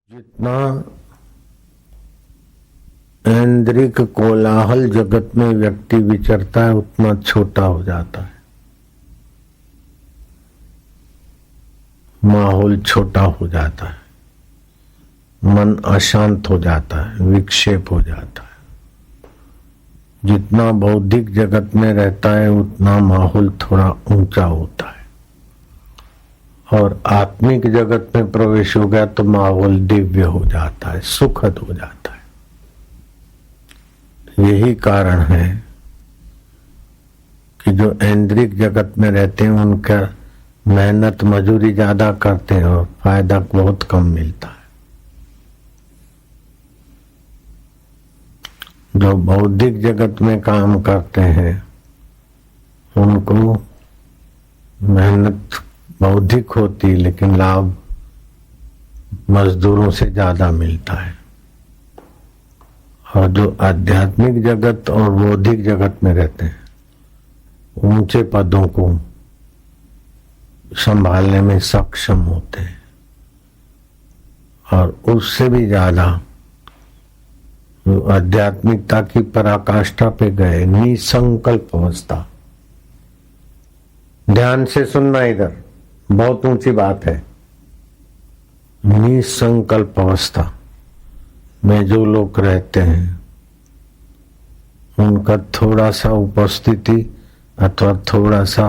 जितना ऐन्द्रिक कोलाहल जगत में व्यक्ति विचरता है उतना छोटा हो जाता है। माहौल छोटा हो जाता है, मन अशांत हो जाता है, विक्षेप हो जाता है। जितना बौद्धिक जगत में रहता है उतना माहौल थोड़ा ऊंचा होता है, और आत्मिक जगत में प्रवेश हो गया तो माहौल दिव्य हो जाता है, सुखद हो जाता है। यही कारण है कि जो ऐन्द्रिक जगत में रहते हैं उनका मेहनत मजूरी ज्यादा करते हैं और फायदा बहुत कम मिलता है। जो बौद्धिक जगत में काम करते हैं उनको मेहनत बौद्धिक होती है लेकिन लाभ मजदूरों से ज्यादा मिलता है, और जो आध्यात्मिक जगत और बौद्धिक जगत में रहते हैं ऊंचे पदों को संभालने में सक्षम होते हैं, और उससे भी ज्यादा आध्यात्मिकता की पराकाष्ठा पे गए निसंकल्प अवस्था। ध्यान से सुनना, इधर बहुत ऊंची बात है। निसंकल्प अवस्था में जो लोग रहते हैं उनका थोड़ा सा उपस्थिति अथवा थोड़ा सा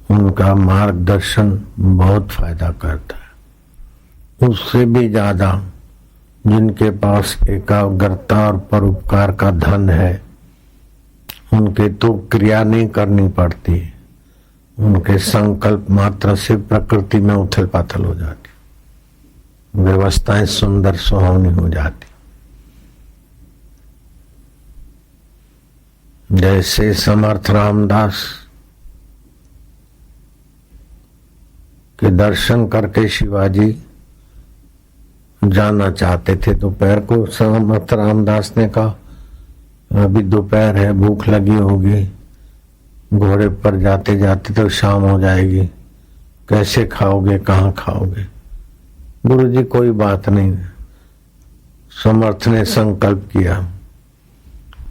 उनका मार्गदर्शन बहुत फायदा करता है। उससे भी ज्यादा जिनके पास एकाग्रता और परोपकार का धन है उनके तो क्रिया नहीं करनी पड़ती, उनके संकल्प मात्र से प्रकृति में उथल पाथल हो जाती, व्यवस्थाएं सुंदर सुहावनी हो जाती। जैसे समर्थ रामदास के दर्शन करके शिवाजी जाना चाहते थे। दोपहर को समर्थ रामदास ने कहा अभी दोपहर है, भूख लगी होगी, घोड़े पर जाते जाते तो शाम हो जाएगी, कैसे खाओगे, कहाँ खाओगे? गुरुजी कोई बात नहीं। समर्थ ने संकल्प किया,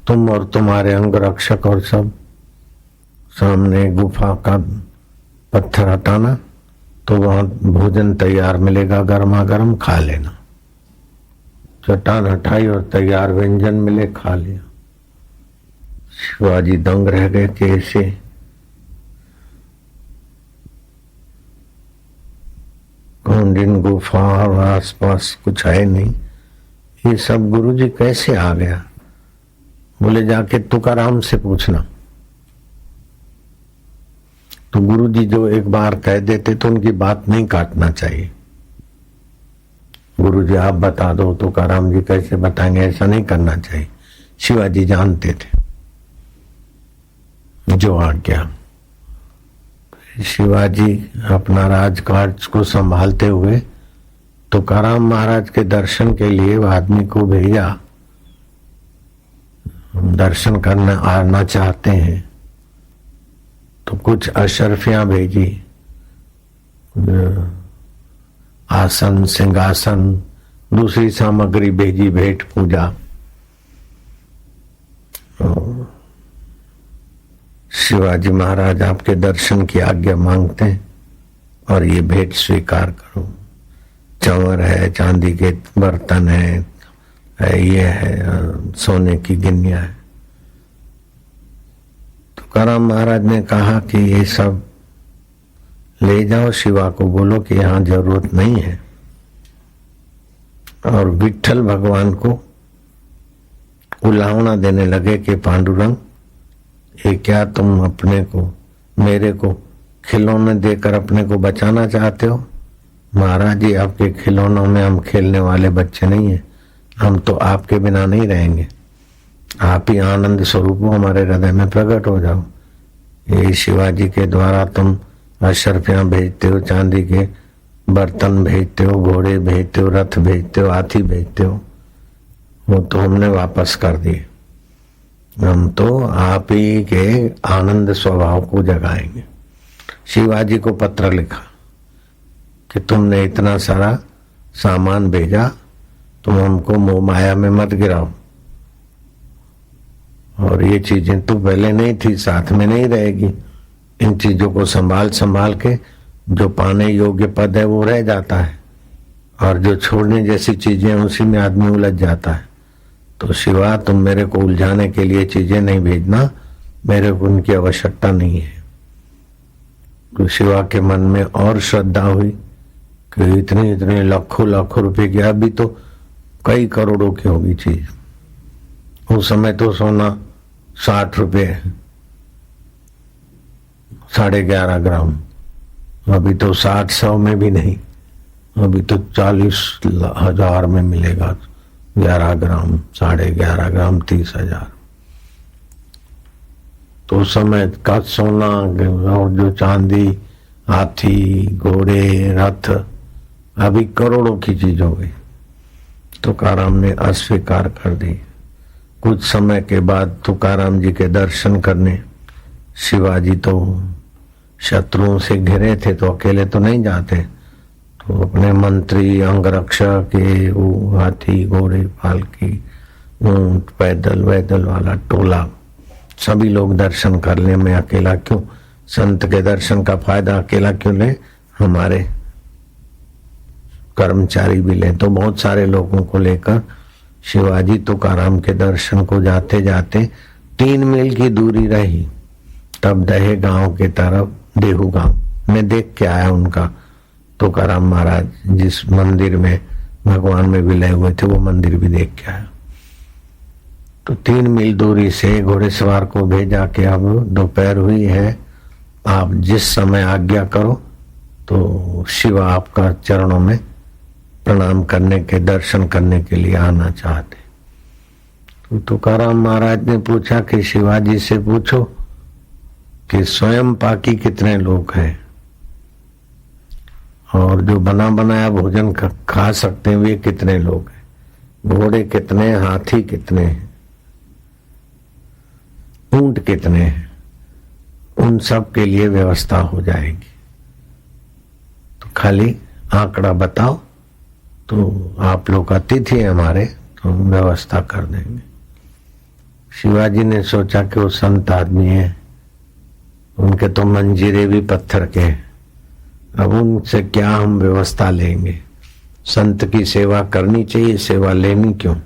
तुम और तुम्हारे अंग रक्षक और सब सामने गुफा का पत्थर हटाना तो वहां भोजन तैयार मिलेगा, गर्मा गर्म खा लेना। चट्टान हटाई और तैयार व्यंजन मिले, खा लिया। शिवाजी दंग रह गए कि ऐसे कौंडिन गुफा और आसपास कुछ है नहीं, ये सब गुरुजी कैसे आ गया? बोले जाके तुकाराम से पूछना। तो गुरुजी जो एक बार कह देते तो उनकी बात नहीं काटना चाहिए। गुरुजी आप बता दो, तुकाराम जी कैसे बताएंगे, ऐसा नहीं करना चाहिए। शिवाजी जानते थे जो आज्ञा। शिवाजी अपना राजकाज को संभालते हुए तुकाराम महाराज के दर्शन के लिए आदमी को भेजा। दर्शन करना आना चाहते हैं तो कुछ अशर्फियां भेजी, आसन सिंहासन दूसरी सामग्री भेजी, भेंट पूजा। शिवाजी महाराज आपके दर्शन की आज्ञा मांगते हैं और ये भेंट स्वीकार करो। चंवर है, चांदी के बर्तन है, ये है सोने की गिन्निया है। तो तुकाराम महाराज ने कहा कि ये सब ले जाओ, शिवा को बोलो कि यहाँ जरूरत नहीं है। और विठ्ठल भगवान को उलाहना देने लगे कि पांडुरंग ये क्या तुम अपने को, मेरे को खिलौने देकर अपने को बचाना चाहते हो? महाराज जी आपके खिलौनों में हम खेलने वाले बच्चे नहीं है, हम तो आपके बिना नहीं रहेंगे। आप ही आनंद स्वरूप हो, हमारे हृदय में प्रकट हो जाओ। ये शिवाजी के द्वारा तुम अशर्फियां भेजते हो, चांदी के बर्तन भेजते हो, घोड़े भेजते हो, रथ भेजते हो, हाथी भेजते हो, वो तो हमने वापस कर दिए। हम तो आप ही के आनंद स्वभाव को जगाएंगे। शिवाजी को पत्र लिखा कि तुमने इतना सारा सामान भेजा, तुम हमको मोह माया में मत गिराओ, और ये चीजें तो पहले नहीं थी, साथ में नहीं रहेगी। इन चीजों को संभाल संभाल के जो पाने योग्य पद है वो रह जाता है, और जो छोड़ने जैसी चीजें उसी में आदमी उलझ जाता है। तो शिवा, तुम मेरे को उलझाने के लिए चीजें नहीं भेजना, मेरे को उनकी आवश्यकता नहीं है। तो शिवा के मन में और श्रद्धा हुई कि इतने इतने लाखों लाखों रुपए की, अभी तो कई करोड़ों की होगी चीज। उस समय तो सोना 60 रुपये, 11.5 ग्राम, अभी तो 60-100 में भी नहीं, अभी तो 40,000 में मिलेगा 11 ग्राम, 11.5 ग्राम 30,000। तो उस समय का सोना और जो चांदी, हाथी, घोड़े, रथ, अभी करोड़ों की चीज हो गई। तुकाराम ने अस्वीकार कर दी। कुछ समय के बाद तुकाराम जी के दर्शन करने शिवाजी तो शत्रुओं से घिरे थे, तो अकेले तो नहीं जाते, तो अपने मंत्री, अंगरक्षक, ये वो हाथी, घोड़े, पालकी, ऊंट, पैदल वैदल वाला टोला, सभी लोग दर्शन कर ले, मैं अकेला क्यों? संत के दर्शन का फायदा अकेला क्यों ले? हमारे कर्मचारी भी ले। तो बहुत सारे लोगों को लेकर शिवाजी तुकाराम के दर्शन को जाते जाते 3 मील की दूरी रही, तब दहे गांव के तरफ, देहू गांव में देख के आया उनका तुकाराम महाराज जिस मंदिर में भगवान में विलय हुए थे, वो मंदिर भी देख के आया। तो 3 मील दूरी से घोड़ेसवार को भेजा कि अब दोपहर हुई है, आप जिस समय आज्ञा करो तो शिवा आपका चरणों में प्रणाम करने के, दर्शन करने के लिए आना चाहते। तो तुकाराम महाराज ने पूछा कि शिवाजी से पूछो कि स्वयं पाकी कितने लोग हैं, और जो बना बनाया भोजन खा सकते हैं वे कितने लोग हैं, घोड़े कितने, हाथी कितने हैं, ऊंट कितने हैं, उन सब के लिए व्यवस्था हो जाएगी। तो खाली आंकड़ा बताओ, तो आप लोग अतिथि हैं हमारे, तो हम व्यवस्था कर देंगे। शिवाजी ने सोचा कि वो संत आदमी है, उनके तो मंजीरे भी पत्थर के हैं, अब उनसे क्या हम व्यवस्था लेंगे? संत की सेवा करनी चाहिए, सेवा लेनी क्यों?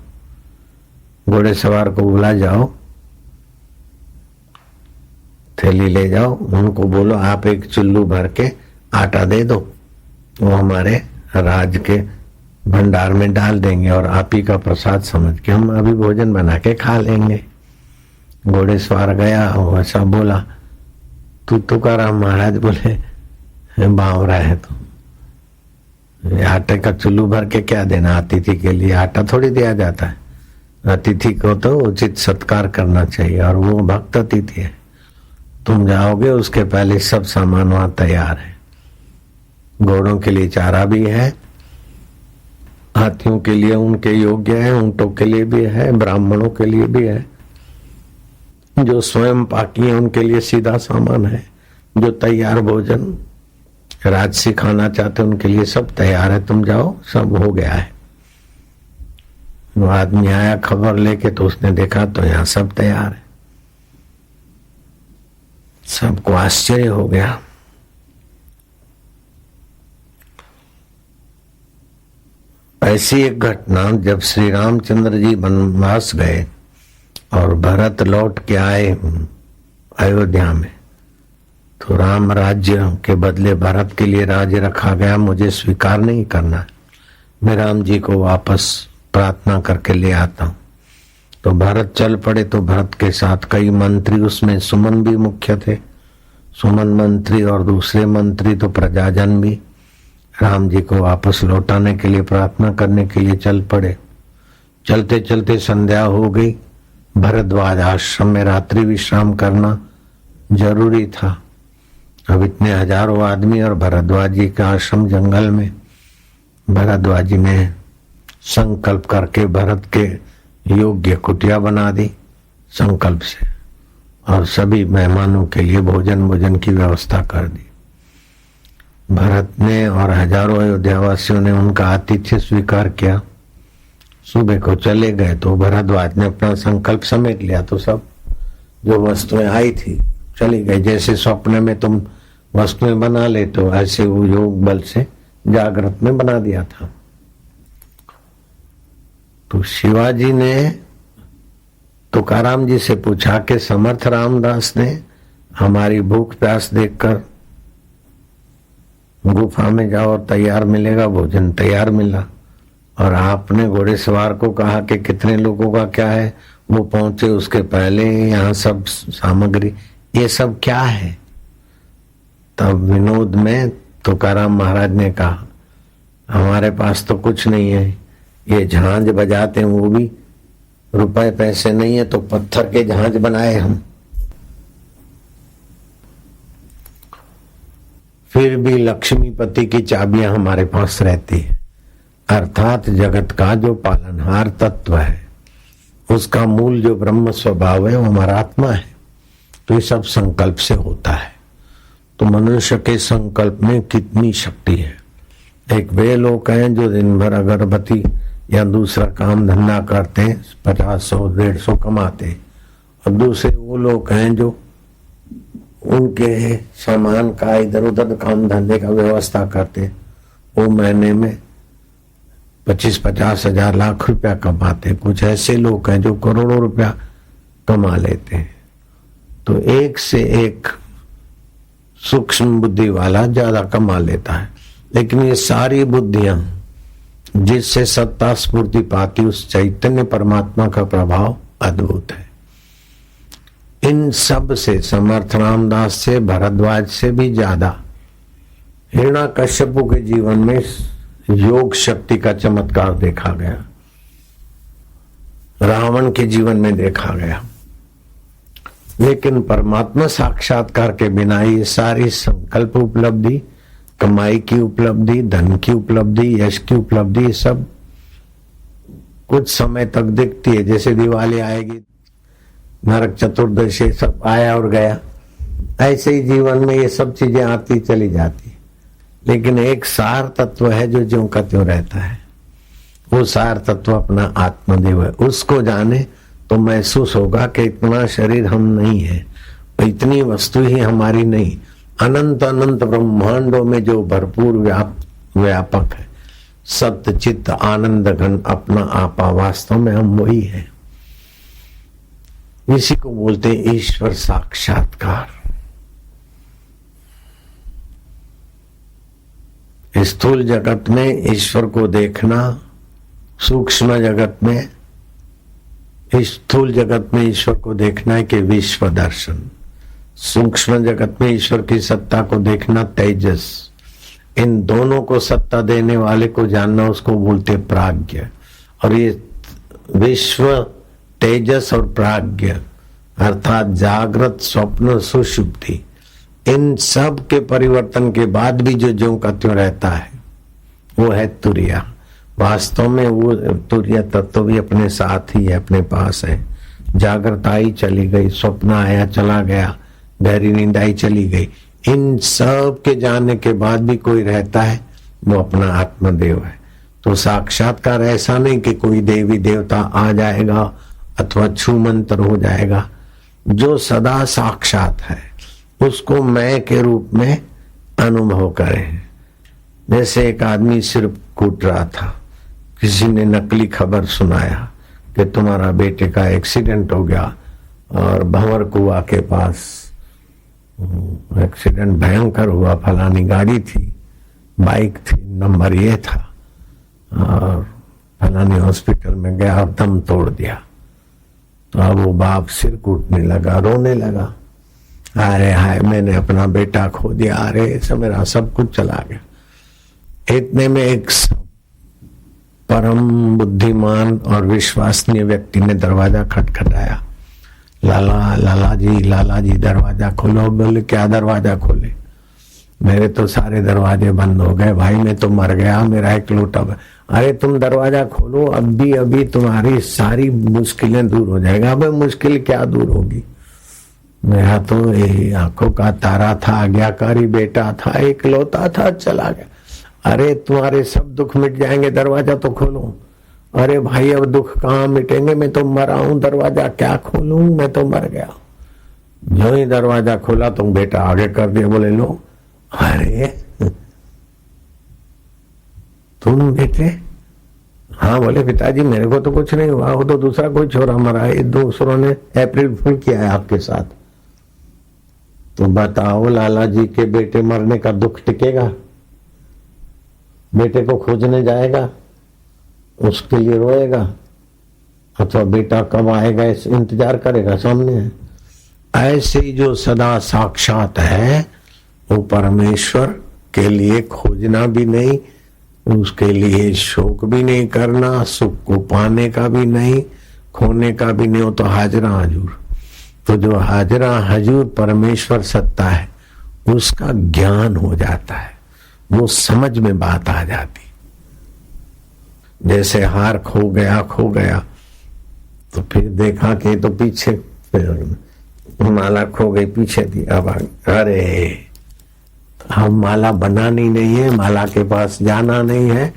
घोड़े सवार को बुला जाओ, थैली ले जाओ, उनको बोलो आप एक चुल्लू भर के आटा दे दो, वो हमारे राज के भंडार में डाल देंगे, और आप ही का प्रसाद समझ के हम अभी भोजन बना के खा लेंगे। घोड़े सवार गया, वैसा बोला। तुकाराम महाराज बोले, बावरा है तो आटे का चुल्लू भर के क्या देना? अतिथि के लिए आटा थोड़ी दिया जाता है, अतिथि को तो उचित सत्कार करना चाहिए, और वो भक्त अतिथि है। तुम जाओगे उसके पहले सब सामान वहां तैयार है, घोड़ों के लिए चारा भी है, हाथियों के लिए उनके योग्य है, ऊंटों के लिए भी है, ब्राह्मणों के लिए भी है, जो स्वयं पाकी है उनके लिए सीधा सामान है, जो तैयार भोजन राजसी खाना चाहते उनके लिए सब तैयार है। तुम जाओ, सब हो गया है। वो आदमी आया खबर लेके, तो उसने देखा तो यहाँ सब तैयार है। सबको आश्चर्य हो गया। ऐसी एक घटना, जब श्री रामचंद्र जी वनवास गए और भरत लौट के आए अयोध्या में, तो राम राज्य के बदले भरत के लिए राज्य रखा गया। मुझे स्वीकार नहीं करना है, मैं राम जी को वापस प्रार्थना करके ले आता हूँ। तो भरत चल पड़े। तो भरत के साथ कई मंत्री, उसमें सुमन भी मुख्य थे, सुमन मंत्री, और दूसरे मंत्री तो प्रजाजन भी राम जी को वापस लौटाने के लिए प्रार्थना करने के लिए चल पड़े। चलते चलते संध्या हो गई। भरद्वाज आश्रम में रात्रि विश्राम करना जरूरी था। अब इतने हजारों आदमी और भरद्वाज जी का आश्रम जंगल में। भरद्वाज जी ने संकल्प करके भरत के योग्य कुटिया बना दी संकल्प से, और सभी मेहमानों के लिए भोजन की व्यवस्था कर दी। भरत ने और हजारों अयोध्यावासियों ने उनका आतिथ्य स्वीकार किया। सुबह को चले गए तो भरद्वाज ने अपना संकल्प समेट लिया, तो सब जो वस्तुएं आई थी चली गई। जैसे स्वप्न में तुम वस्तुएं बना ले तो ऐसे वो योग बल से जागृत में बना दिया था। तो शिवाजी ने तुकाराम जी से पूछा कि समर्थ रामदास ने हमारी भूख प्यास देखकर गुफा में जाओ और तैयार मिलेगा भोजन, तैयार मिला। और आपने घोड़े सवार को कहा कि कितने लोगों का क्या है, वो पहुंचे उसके पहले यहाँ सब सामग्री, ये सब क्या है। तब विनोद में तुकाराम महाराज ने कहा हमारे पास तो कुछ नहीं है, ये झांझ बजाते हैं वो भी रुपए पैसे नहीं है तो पत्थर के झांझ बनाए हम। फिर भी लक्ष्मीपति की चाबियां हमारे पास रहती है, अर्थात जगत का जो पालनहार तत्व है उसका मूल जो ब्रह्म स्वभाव है वो हमारा आत्मा है। तो ये सब संकल्प से होता है। तो मनुष्य के संकल्प में कितनी शक्ति है। एक वे लोग हैं जो दिन भर अगरबत्ती या दूसरा काम धंधा करते हैं, 50, 100, 150 कमाते, और दूसरे वो लोग हैं जो उनके सामान का इधर उधर काम धंधे का व्यवस्था करते, वो महीने में 25-50 हजार लाख रुपया कमाते। कुछ ऐसे लोग हैं जो करोड़ों रुपया कमा लेते हैं। तो एक से एक सूक्ष्म बुद्धि वाला ज्यादा कमा लेता है। लेकिन ये सारी बुद्धियां जिससे सत्ता स्फूर्ति पाती उस चैतन्य परमात्मा का प्रभाव अद्भुत है। इन सब से समर्थ रामदास से भरद्वाज से भी ज्यादा हिरण्याकश्यपु के जीवन में योग शक्ति का चमत्कार देखा गया, रावण के जीवन में देखा गया। लेकिन परमात्मा साक्षात्कार के बिना ये सारी संकल्प उपलब्धि, कमाई की उपलब्धि, धन की उपलब्धि, यश की उपलब्धि, सब कुछ समय तक दिखती है। जैसे दिवाली आएगी, नरक चतुर्दशी, सब आया और गया, ऐसे ही जीवन में ये सब चीजें आती चली जाती। लेकिन एक सार तत्व है जो ज्यों का त्यों रहता है। वो सार तत्व अपना आत्मदेव है। उसको जाने तो महसूस होगा कि इतना शरीर हम नहीं है, इतनी वस्तु ही हमारी नहीं। अनंत अनंत ब्रह्मांडों में जो भरपूर व्यापक है, सत्य चित्त आनंद घन अपना आपा, वास्तव में हम वही है। इसी को बोलते हैं ईश्वर साक्षात्कार। स्थूल जगत में ईश्वर को देखना, सूक्ष्म जगत में, स्थूल जगत में ईश्वर को देखना है कि विश्व दर्शन, सूक्ष्म जगत में ईश्वर की सत्ता को देखना तेजस। इन दोनों को सत्ता देने वाले को जानना, उसको बोलते प्राज्ञ। और ये विश्व, तेजस और प्राज्ञ अर्थात जागृत, स्वप्न, सुषुप्ति, इन सब के परिवर्तन के बाद भी जो ज्यों का त्यों रहता है वो है तुरिया। वास्तव में वो तुरिया तत्व भी अपने साथ ही है, अपने पास है। जागृत आई चली गई, स्वप्न आया चला गया, गहरी नींद आई चली गई, इन सब के जानने के बाद भी कोई रहता है, वो अपना आत्मदेव है। तो साक्षात्कार ऐसा नहीं कि कोई देवी देवता आ जाएगा अथवा छू मंत्र हो जाएगा। जो सदा साक्षात है उसको मैं के रूप में अनुभव करें। जैसे एक आदमी सिर कूट रहा था, किसी ने नकली खबर सुनाया कि तुम्हारा बेटे का एक्सीडेंट हो गया और भंवर कुआ के पास एक्सीडेंट भयंकर हुआ, फलानी गाड़ी थी, बाइक थी, नंबर ये था, और फलानी हॉस्पिटल में गया और दम तोड़ दिया। तो अब वो बाप सिर कूटने लगा, रोने लगा, अरे हाय मैंने अपना बेटा खो दिया, अरे सब मेरा सब कुछ चला गया। इतने में एक परम बुद्धिमान और विश्वसनीय व्यक्ति ने दरवाजा खटखटाया। लाला जी दरवाजा खोलो। बोले क्या दरवाजा खोले? मेरे तो सारे दरवाजे बंद हो गए भाई, मैं तो मर गया, मेरा एक लोटा। अरे तुम दरवाजा खोलो, अभी तुम्हारी सारी मुश्किलें दूर हो जाएगा। अब मुश्किल क्या दूर होगी, मेरा तो ये आंखों का तारा था, आज्ञाकारी बेटा था, इकलौता था, चला गया। अरे तुम्हारे सब दुख मिट जाएंगे, दरवाजा तो खोलो। अरे भाई अब दुख कहाँ मिटेंगे, मैं तो मरा हूं, दरवाजा क्या खोलूं, मैं तो मर गया। जो ही दरवाजा खोला तो बेटा आगे कर दिया, बोले लो। अरे तुम बेटे? हाँ। बोले पिताजी मेरे को तो कुछ नहीं हुआ, वो तो दूसरा कोई छोरा मरा है, दूसरों ने अप्रैल फूल किया है आपके साथ। तो बताओ लाला जी के बेटे मरने का दुख टिकेगा? बेटे को खोजने जाएगा, उसके लिए रोएगा, अथवा बेटा कब आएगा इस इंतजार करेगा? सामने है। ऐसे ही जो सदा साक्षात है वो परमेश्वर के लिए खोजना भी नहीं, उसके लिए शोक भी नहीं करना, सुख को पाने का भी नहीं, खोने का भी नहीं, हो तो हाजरा हजूर। तो जो हाजरा हजूर परमेश्वर सत्ता है उसका ज्ञान हो जाता है, वो समझ में बात आ जाती। जैसे हार खो गया तो फिर देखा कि तो पीछे, माला खो गई, पीछे थी, अब अरे हम माला बनानी नहीं है, माला के पास जाना नहीं है,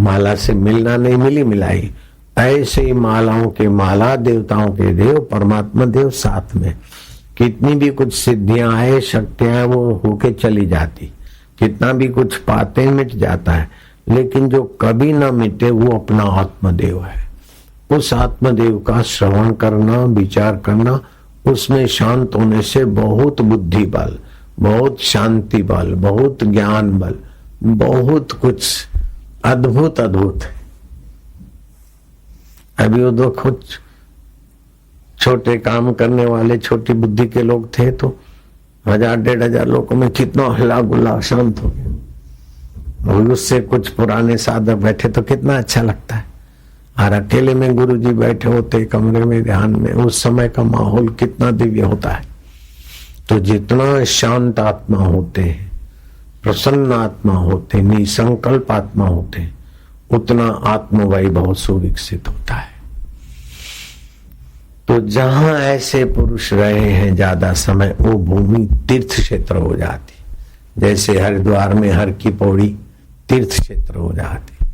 माला से मिलना नहीं, मिली मिलाई। ऐसे ही मालाओं के माला, देवताओं के देव, परमात्मा देव साथ में। कितनी भी कुछ सिद्धियां है, शक्तियां वो होके चली जाती, कितना भी कुछ पाते मिट जाता है, लेकिन जो कभी ना मिटे वो अपना आत्मदेव है। उस आत्मदेव का श्रवण करना, विचार करना, उसमें शांत होने से बहुत बुद्धि बल, बहुत शांति बल, बहुत ज्ञान बल, बहुत कुछ अद्भुत अद्भुत है। अभी वो दो कुछ छोटे काम करने वाले, छोटी बुद्धि के लोग थे तो 1000-1500 लोगों में कितना हल्ला गुल्ला, शांत हो गया। और उससे कुछ पुराने साधक बैठे तो कितना अच्छा लगता है। और अकेले में गुरुजी बैठे होते कमरे में ध्यान में, उस समय का माहौल कितना दिव्य होता है। तो जितना शांत आत्मा होते हैं, प्रसन्न आत्मा होते, निसंकल्प आत्मा होते, उतना आत्मवैभव सुविकसित होता है। तो जहां ऐसे पुरुष रहे हैं ज्यादा समय, वो भूमि तीर्थ क्षेत्र हो जाती। जैसे हरिद्वार में हर की पौड़ी तीर्थ क्षेत्र हो जाती,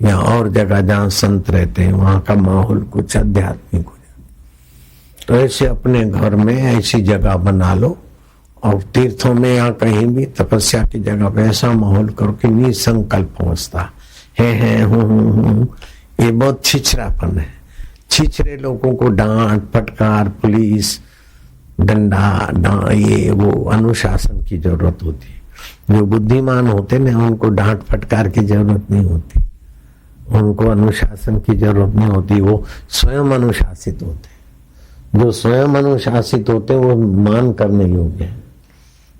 या और जगह जहां संत रहते हैं वहां का माहौल कुछ आध्यात्मिक हो जाता। तो ऐसे अपने घर में ऐसी जगह बना लो, और तीर्थों में या कहीं भी तपस्या की जगह पे ऐसा माहौल करो कि निसंकल्प अवस्था है हूं। ये बहुत छिछरापन है। छिछरे लोगों को डांट फटकार, पुलिस, डंडा, ये वो अनुशासन की जरूरत होती है। जो बुद्धिमान होते ना, उनको डांट फटकार की जरूरत नहीं होती, उनको अनुशासन की जरूरत नहीं होती, वो स्वयं अनुशासित होते। जो स्वयं अनुशासित होते वो मान करने योग्य है।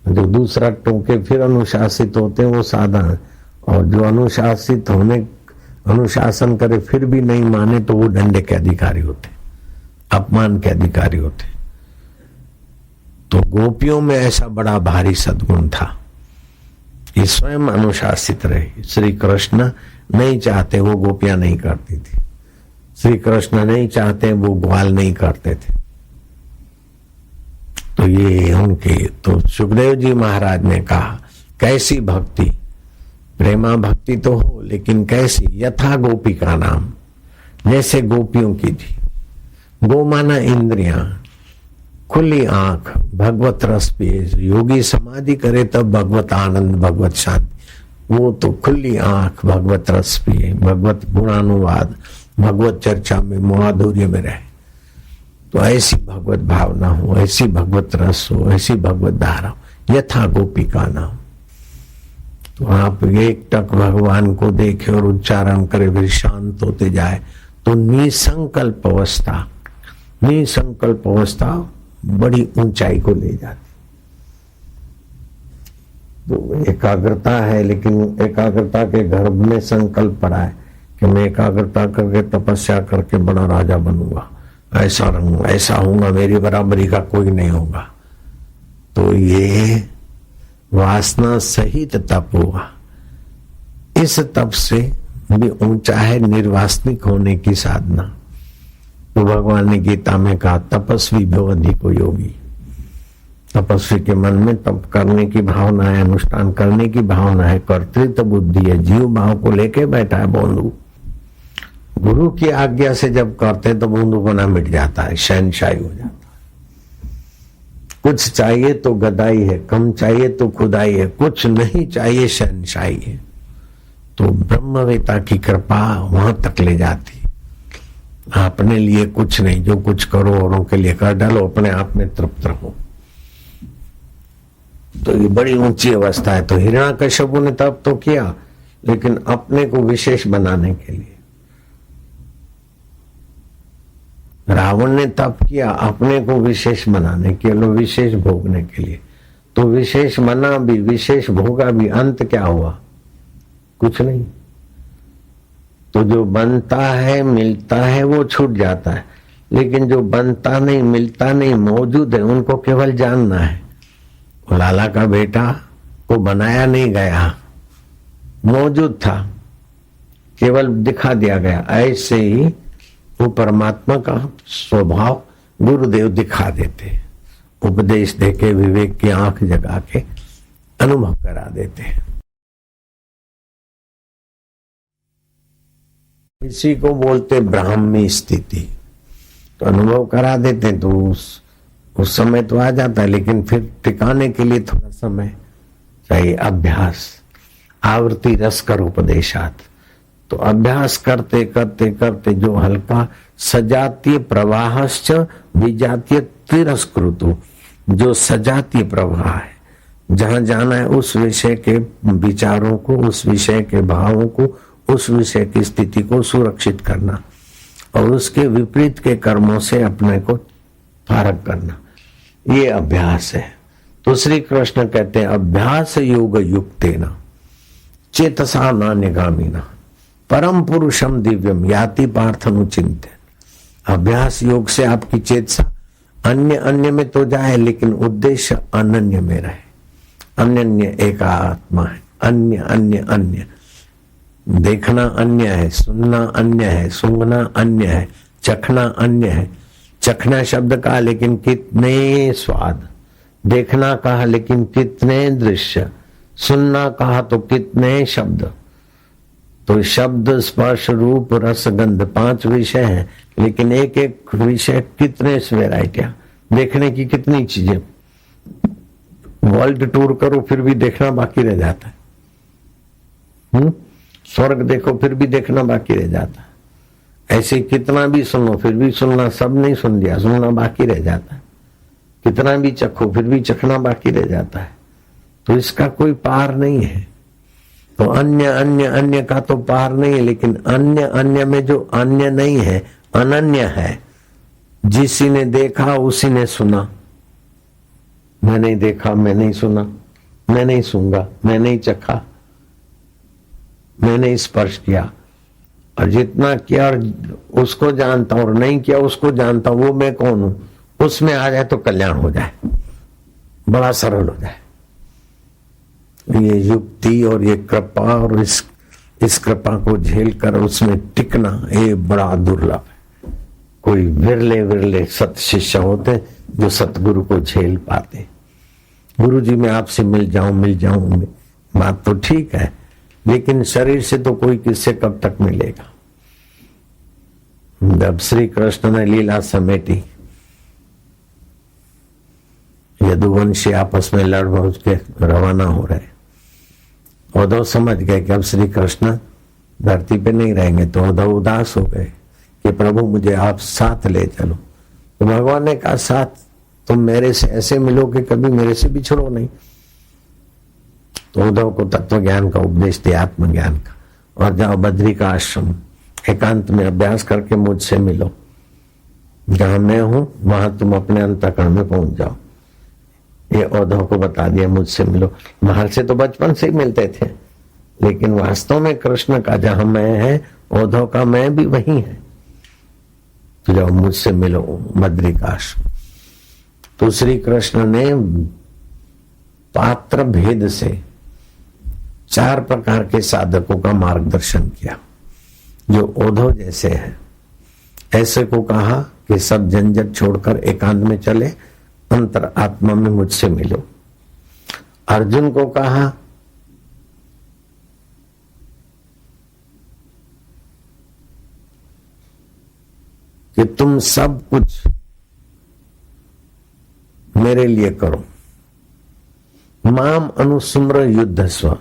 जो दूसरा टोके फिर अनुशासित होते वो साधारण, और जो अनुशासन करे फिर भी नहीं माने तो वो डंडे के अधिकारी होते, अपमान के अधिकारी होते। तो गोपियों में ऐसा बड़ा भारी सद्गुण था, ये स्वयं अनुशासित रहे। श्री कृष्ण नहीं चाहते वो गोपियां नहीं करती थी, श्री कृष्ण नहीं चाहते वो ग्वाल नहीं करते थे। तो ये उनके, तो सुखदेव जी महाराज ने कहा कैसी भक्ति, प्रेमा भक्ति तो हो लेकिन कैसी, यथा गोपी का नाम, जैसे गोपियों की थी। गो माना इंद्रियां, खुली आंख, भगवत रस पिए, योगी समाधि करे तब भगवत आनंद, भगवत शांति। वो तो खुली आंख, भगवत रस पिए, भगवत गुणानुवाद, भगवत चर्चा में, माधुर्य में रहे। तो ऐसी भगवत भावना हो, ऐसी भगवत रस हो, ऐसी भगवत धारा हो, यथा गोपी का नाम। तो आप एक टक भगवान को देखे और उच्चारण करे, फिर शांत होते जाए, तो निसंकल्प अवस्था बड़ी ऊंचाई को ले जाती। तो एकाग्रता है, लेकिन एकाग्रता के गर्भ में संकल्प पड़ा है कि मैं एकाग्रता करके तपस्या करके बड़ा राजा बनूंगा, ऐसा रहूंगा, ऐसा होऊंगा, मेरी बराबरी का कोई नहीं होगा। तो ये वासना सहित तप हुआ। इस तप से भी ऊंचा है निर्वासनिक होने की साधना। तो भगवान ने गीता में कहा तपस्वी भो अधिको योगी। तपस्वी के मन में तप करने की भावना है, अनुष्ठान करने की भावना है, कर्तृत्व बुद्धि है, जीव भाव को लेके बैठा है बूंदू। गुरु की आज्ञा से जब करते तो बूंदू बना मिट जाता है, शहनशाही हो जाता है। कुछ चाहिए तो गदाई है, कम चाहिए तो खुदाई है, कुछ नहीं चाहिए शहनशाही है। तो ब्रह्मवेता की कृपा वहां तक ले जाती। अपने लिए कुछ नहीं, जो कुछ करो औरों के लिए कर डालो, अपने आप में तृप्त रहो। तो ये बड़ी ऊंची अवस्था है। तो हिरण्याकश्यपु ने तप तो किया, लेकिन अपने को विशेष बनाने के लिए। रावण ने तप किया अपने को विशेष बनाने के लिए, विशेष भोगने के लिए। तो विशेष मना भी, विशेष भोगा भी, अंत क्या हुआ? कुछ नहीं। तो जो बनता है, मिलता है, वो छूट जाता है। लेकिन जो बनता नहीं, मिलता नहीं, मौजूद है, उनको केवल जानना है। लाला का बेटा को बनाया नहीं गया, मौजूद था, केवल दिखा दिया गया। ऐसे ही वो परमात्मा का स्वभाव गुरुदेव दिखा देते, उपदेश देके, विवेक की आंख जगा के अनुभव करा देते। इसी को बोलते ब्राह्मी स्थिति। तो अनुभव करा देते तो उस समय तो आ जाता है, लेकिन फिर टिकाने के लिए थोड़ा समय चाहिए। अभ्यास आवृत्ति रस कर उपदेशात। तो अभ्यास करते करते करते जो हल्का सजातीय प्रवाहश्च विजातीय तिरस्कृतु, जो सजातीय प्रवाह है, जहां जाना है उस विषय के विचारों को, उस विषय के भावों को, उस विषय की स्थिति को सुरक्षित करना और उसके विपरीत के कर्मों से अपने को फारग करना, ये अभ्यास है। तो श्री कृष्ण कहते हैं अभ्यास योग युक्तेन चेतसा नान्यगामिना परम पुरुषम दिव्यम याति पार्थनुचिंतन। अभ्यास योग से आपकी चेतसा अन्य अन्य में तो जाए, लेकिन उद्देश्य अनन्य में रहे। अनन्य एक आत्मा है, अन्य अन्य अन्य। देखना अन्य है, सुनना अन्य है, सूंघना अन्य है, चखना अन्य है। चखना शब्द कहा लेकिन कितने स्वाद, देखना कहा लेकिन कितने दृश्य, सुनना कहा तो कितने शब्द। तो शब्द स्पर्श रूप रस गंध 5 विषय हैं, लेकिन एक एक विषय कितने वैरायटियां, देखने की कितनी चीजें। वर्ल्ड टूर करो फिर भी देखना बाकी रह जाता है। स्वर्ग देखो फिर भी देखना बाकी रह जाता है। ऐसे कितना भी सुनो फिर भी सुनना सब नहीं सुन लिया, सुनना बाकी रह जाता है। कितना भी चखो फिर भी चखना बाकी रह जाता है। तो इसका कोई पार नहीं है। तो अन्य अन्य अन्य का तो पार नहीं है, लेकिन अन्य अन्य में जो अन्य नहीं है, अनन्य है। जिसी ने देखा उसी ने सुना। मैं नहीं देखा, मैं नहीं सुना, मैं नहीं सूंघा, मैं नहीं चखा, मैंने स्पर्श किया। और जितना किया और उसको जानता हूं और नहीं किया उसको जानता हूं, वो मैं कौन हूं? उसमें आ जाए तो कल्याण हो जाए, बड़ा सरल हो जाए। ये युक्ति और ये कृपा और इस कृपा को झेल कर उसमें टिकना, ये बड़ा दुर्लभ है। कोई विरले विरले सत शिष्य होते जो सतगुरु को झेल पाते। गुरु जी मैं आपसे मिल जाऊं बात तो ठीक है, लेकिन शरीर से तो कोई किससे कब तक मिलेगा। जब श्री कृष्ण ने लीला समेटी, यदुवंशी आपस में लड़ भड़ के रवाना हो रहे। उद्धव समझ गए कि अब श्री कृष्ण धरती पे नहीं रहेंगे, तो उद्धव उदास हो गए कि प्रभु मुझे आप साथ ले चलो। तो भगवान ने कहा साथ तुम मेरे से ऐसे मिलो कि कभी मेरे से बिछड़ो नहीं। तो उद्धव को तत्व ज्ञान का उपदेश दिया, आत्मज्ञान का, और जाओ बद्री का आश्रम एकांत में अभ्यास करके मुझसे मिलो। जहां मैं हूं वहां तुम अपने अंतःकरण में पहुंच जाओ। ये उद्धव को बता दिया मुझसे मिलो। बाहर से तो बचपन से ही मिलते थे, लेकिन वास्तव में कृष्ण का जहां मैं है, उद्धव का मैं भी वही है। तो जाओ मुझसे मिलो बद्री का आश्रम। तो श्री कृष्ण ने पात्र भेद से 4 प्रकार के साधकों का मार्गदर्शन किया। जो उद्धव जैसे हैं ऐसे को कहा कि सब झंझट छोड़कर एकांत में चले, अंतर आत्मा में मुझसे मिलो। अर्जुन को कहा कि तुम सब कुछ मेरे लिए करो, माम अनुस्मर युद्ध स्व,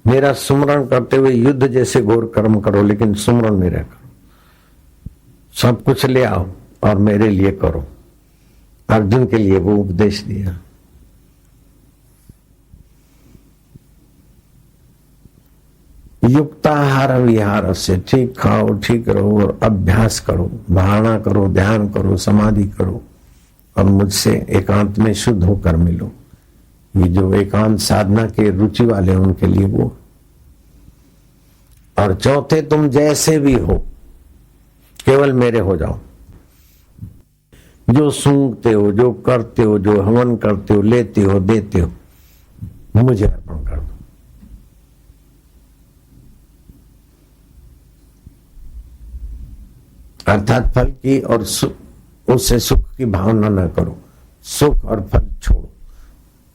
मेरा सुमरण करते हुए युद्ध जैसे घोर कर्म करो, लेकिन सुमरण मेरा करो। सब कुछ ले आओ और मेरे लिए करो। अर्जुन के लिए वो उपदेश दिया। युक्ताहार विहार से, ठीक खाओ, ठीक रहो और अभ्यास करो, धारणा करो, ध्यान करो, समाधि करो और मुझसे एकांत में शुद्ध होकर मिलो। ये जो एकांत साधना के रुचि वाले उनके लिए वो। और चौथे, तुम जैसे भी हो केवल मेरे हो जाओ। जो सूंघते हो, जो करते हो, जो हवन करते हो, लेते हो, देते हो, मुझे अर्पण कर दो। अर्थात फल की और उससे सुख की भावना न करो, सुख और फल छोड़ो,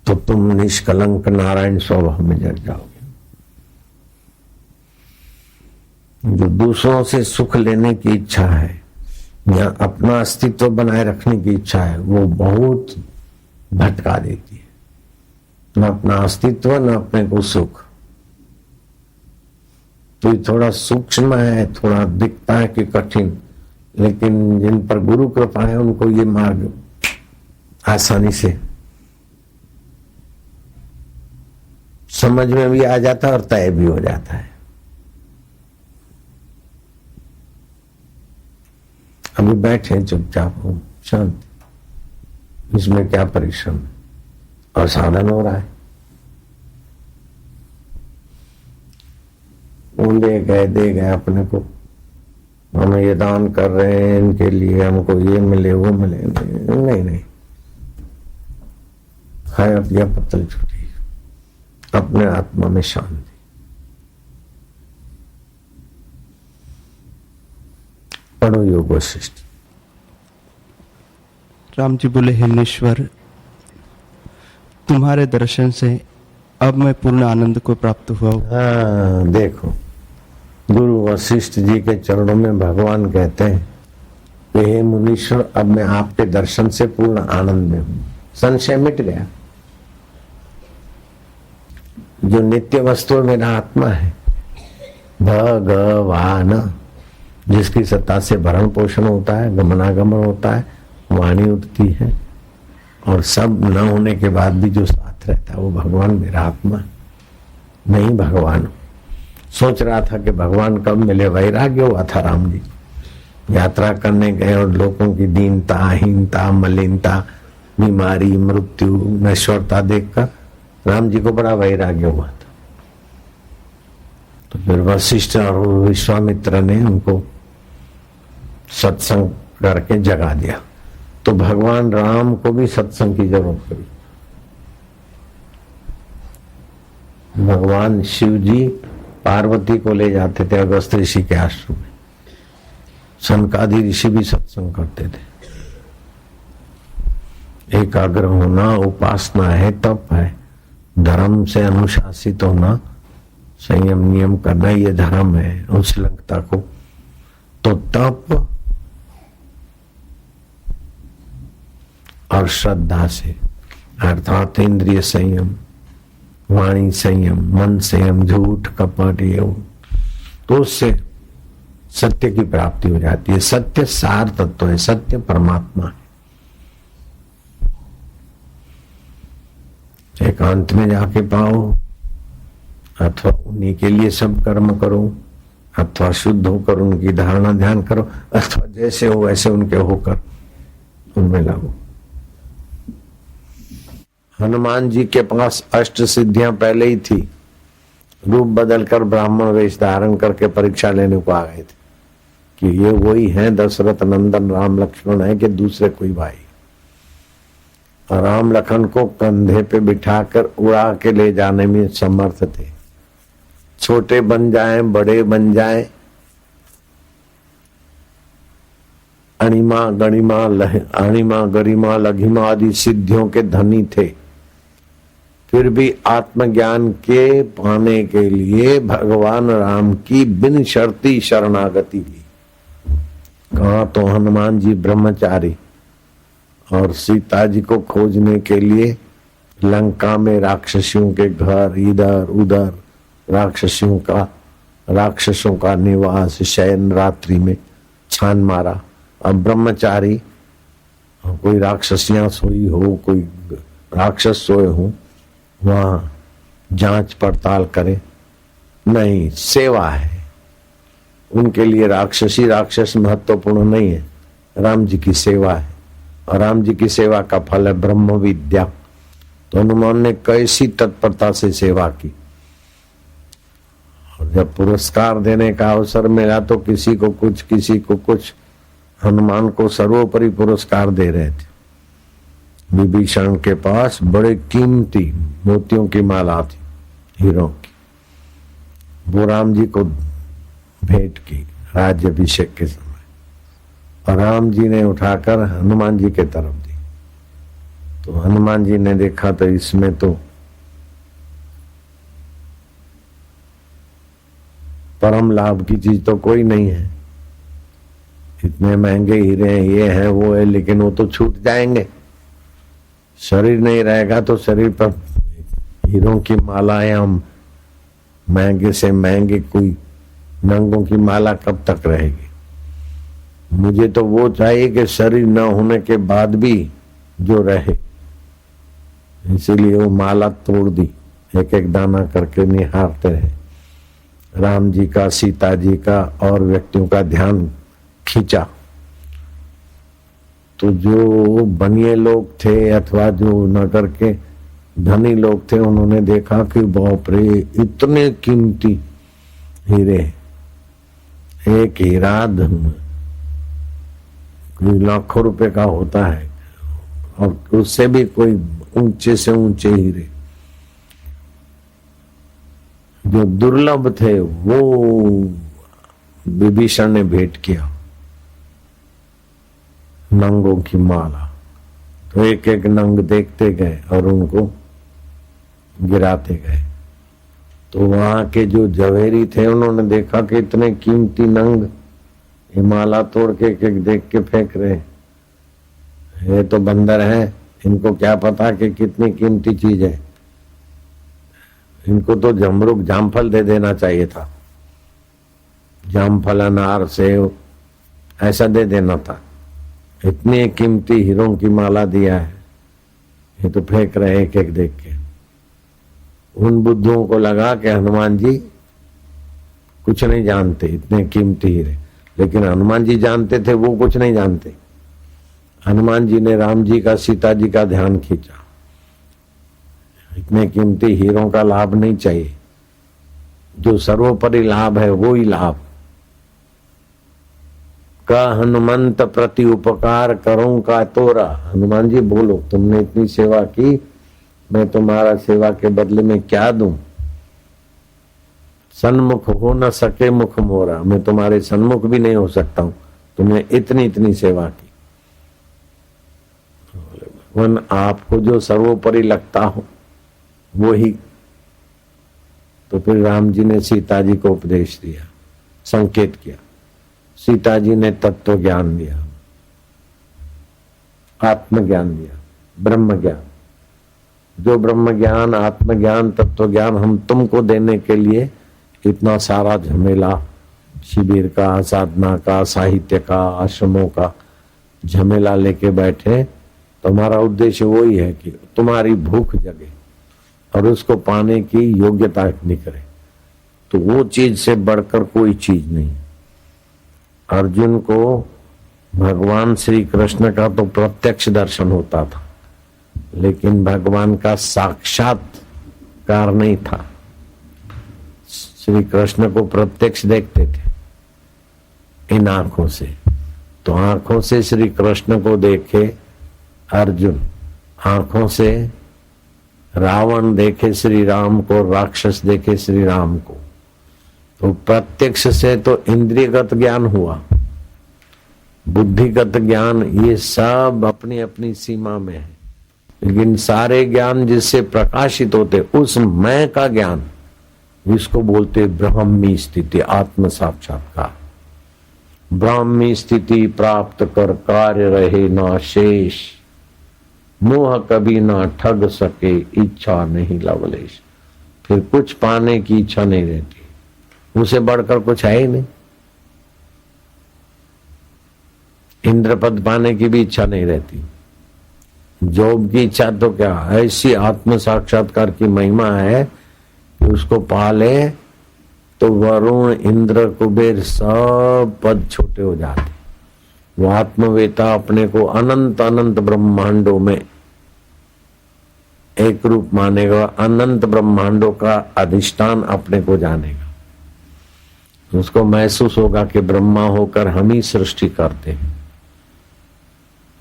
तो तुम निष्कलंक नारायण स्वभाव में जग जाओगे। जो दूसरों से सुख लेने की इच्छा है या अपना अस्तित्व बनाए रखने की इच्छा है, वो बहुत भटका देती है। न अपना अस्तित्व, न अपने को सुख। तो ये थोड़ा सूक्ष्म है, थोड़ा दिखता है कि कठिन, लेकिन जिन पर गुरु कृपा है उनको ये मार्ग आसानी से समझ में भी आ जाता है और तय भी हो जाता है। अभी बैठे चुपचाप हो, शांति, इसमें क्या परिश्रम है और साधन हो रहा है। वो ले गए अपने को, हम ये दान कर रहे हैं इनके लिए, हमको ये मिले वो मिले, नहीं, खाया पिया पत्तल छूटी, अपने आत्मा में शांति। पढ़ो योग वशिष्ठ। राम जी बोले, हे मुनीश्वर, तुम्हारे दर्शन से अब मैं पूर्ण आनंद को प्राप्त हुआ हूँ। हाँ, देखो, गुरु वशिष्ठ जी के चरणों में भगवान कहते हैं कि हे मुनीश्वर, अब मैं आपके दर्शन से पूर्ण आनंद में हूं। संशय मिट गया। जो नित्य वस्तु मेरा आत्मा है, भगवान, जिसकी सत्ता से भरण पोषण होता है, गमनागमन होता है, वाणी उठती है, और सब न होने के बाद भी जो साथ रहता है वो भगवान मेरा आत्मा। नहीं भगवान। सोच रहा था कि भगवान कब मिले, वैराग्य हुआ था राम जी। यात्रा करने गए और लोगों की दीनता, हीनता, मलिनता, बीमारी, मृत्यु, नश्वरता देखकर राम जी को बड़ा वैराग्य हुआ था। तो फिर वशिष्ठ और विश्वामित्र ने उनको सत्संग करके जगा दिया। तो भगवान राम को भी सत्संग की जरूरत पड़ी। भगवान शिव जी पार्वती को ले जाते थे अगस्त ऋषि के आश्रम में। सनकादि ऋषि भी सत्संग करते थे। एकाग्र होना उपासना है, तप है, धर्म से अनुशासित होना, संयम नियम करना, ये धर्म है। उस लंकता को तो तप और श्रद्धा से, अर्थात इंद्रिय संयम, वाणी संयम, मन संयम, झूठ कपट, ये तो उससे सत्य की प्राप्ति हो जाती है। सत्य सार तत्व है, सत्य परमात्मा है। एकांत में जाके पाओ, अथवा उन्हीं के लिए सब कर्म करो, अथवा शुद्ध होकर उनकी धारणा ध्यान करो, अथवा जैसे हो वैसे उनके होकर उनमें लगो। हनुमान जी के पास अष्ट सिद्धियां पहले ही थी। रूप बदलकर ब्राह्मण वेश धारण करके परीक्षा लेने को आ गए थे कि ये वही हैं दशरथ नंदन राम लक्ष्मण है कि दूसरे कोई भाई। और राम लखन को कंधे पे बिठाकर उड़ा के ले जाने में समर्थ थे। छोटे बन जाएं, बड़े बन जाएं, अणिमा गरिमा लघिमा आदि सिद्धियों के धनी थे, फिर भी आत्मज्ञान के पाने के लिए भगवान राम की बिन शर्ती शरणागति ली। कहा तो हनुमान जी ब्रह्मचारी और सीता जी को खोजने के लिए लंका में राक्षसियों के घर इधर उधर राक्षसों का निवास शयन रात्रि में छान मारा। अब ब्रह्मचारी, कोई राक्षसियां सोई हो, कोई राक्षस सोए हो, वहां जांच पड़ताल करे नहीं, सेवा है उनके लिए। राक्षस महत्वपूर्ण नहीं है, राम जी की सेवा है और राम जी की सेवा का फल है ब्रह्म विद्या। तो हनुमान ने कैसी तत्परता से सेवा की, और जब पुरस्कार देने का अवसर मिला तो किसी को कुछ हनुमान को सर्वोपरि पुरस्कार दे रहे थे। विभीषण के पास बड़े कीमती मोतियों की माला थी, हीरों की, वो राम जी को भेंट की राज्याभिषेक के समय, और राम जी ने उठाकर हनुमान जी के तरफ दी। तो हनुमान जी ने देखा तो इसमें तो परम लाभ की चीज तो कोई नहीं है, इतने महंगे हीरे हैं, ये है वो है, लेकिन वो तो छूट जाएंगे। शरीर नहीं रहेगा तो शरीर पर हीरों की मालाएं, महंगे से महंगे कोई नंगों की माला कब तक रहेगी। मुझे तो वो चाहिए कि शरीर न होने के बाद भी जो रहे, इसीलिए वो माला तोड़ दी, एक एक दाना करके निहारते रहे। राम जी का, सीता जी का और व्यक्तियों का ध्यान खींचा तो जो बनिए लोग थे अथवा जो नगर के धनी लोग थे, उन्होंने देखा कि बाप रे इतने कीमती हीरे, एक हीरा कोई लाखों रुपए का होता है और उससे भी कोई ऊंचे से ऊंचे हीरे जो दुर्लभ थे वो विभीषण ने भेंट किया, नंगों की माला। तो एक एक नंग देखते गए और उनको गिराते गए। तो वहां के जो जवेरी थे उन्होंने देखा कि इतने कीमती नंग ये माला तोड़ के एक एक देख के फेंक रहे, ये तो बंदर है, इनको क्या पता कि कितनी कीमती चीज है, इनको तो जमरूक जामफल दे देना चाहिए था, जामफल अनार सेव ऐसा दे देना था, इतनी कीमती हीरों की माला दिया है, ये तो फेंक रहे एक एक देख के। उन बुद्धों को लगा कि हनुमान जी कुछ नहीं जानते, इतने कीमती हीरे, लेकिन हनुमान जी जानते थे, वो कुछ नहीं जानते। हनुमान जी ने राम जी का, सीता जी का ध्यान खींचा, इतने कीमती हीरों का लाभ नहीं चाहिए, जो सर्वोपरि लाभ है वो ही लाभ। का हनुमंत प्रति उपकार करूं का तोरा, हनुमान जी बोलो, तुमने इतनी सेवा की, मैं तुम्हारा सेवा के बदले में क्या दूं। सन्मुख हो न सके मुख मोरा, मैं तुम्हारे सन्मुख भी नहीं हो सकता हूं, तुमने इतनी इतनी सेवा की। भगवान आपको जो सर्वोपरि लगता हो वो ही। तो फिर राम जी ने सीता जी को उपदेश दिया, संकेत किया, सीता जी ने तत्व ज्ञान दिया, आत्मज्ञान दिया, ब्रह्म ज्ञान। जो ब्रह्म ज्ञान, आत्मज्ञान, तत्व ज्ञान हम तुमको देने के लिए इतना सारा झमेला, शिविर का, साधना का, साहित्य का, आश्रमों का झमेला लेके बैठे, तो हमारा उद्देश्य वही है कि तुम्हारी भूख जगे और उसको पाने की योग्यता निकले। तो वो चीज से बढ़कर कोई चीज नहीं। अर्जुन को भगवान श्री कृष्ण का तो प्रत्यक्ष दर्शन होता था, लेकिन भगवान का साक्षात्कार नहीं था। श्री कृष्ण को प्रत्यक्ष देखते थे इन आंखों से, तो आंखों से श्री कृष्ण को देखे अर्जुन, आंखों से रावण देखे श्री राम को, राक्षस देखे श्री राम को। तो प्रत्यक्ष से तो इंद्रियगत ज्ञान हुआ, बुद्धिगत ज्ञान ये सब अपनी अपनी सीमा में है, लेकिन सारे ज्ञान जिससे प्रकाशित होते उस मैं का ज्ञान, जिसको बोलते ब्रह्मी स्थिति, आत्म साक्षात्कार। ब्राह्मी स्थिति प्राप्त कर कार्य रहे ना शेष, मोह कभी ना ठग सके, इच्छा नहीं लवलेश। फिर कुछ पाने की इच्छा नहीं रहती, उसे बढ़कर कुछ है ही नहीं। इंद्र पद पाने की भी इच्छा नहीं रहती, जॉब की इच्छा तो क्या, ऐसी आत्म साक्षात्कार की महिमा है कि उसको पाले तो वरुण इंद्र कुबेर सब पद छोटे हो जाते। वो आत्मवेता अपने को अनंत अनंत ब्रह्मांडों में एक रूप मानेगा, अनंत ब्रह्मांडों का अधिष्ठान अपने को जानेगा। उसको महसूस होगा कि ब्रह्मा होकर हम ही सृष्टि करते हैं,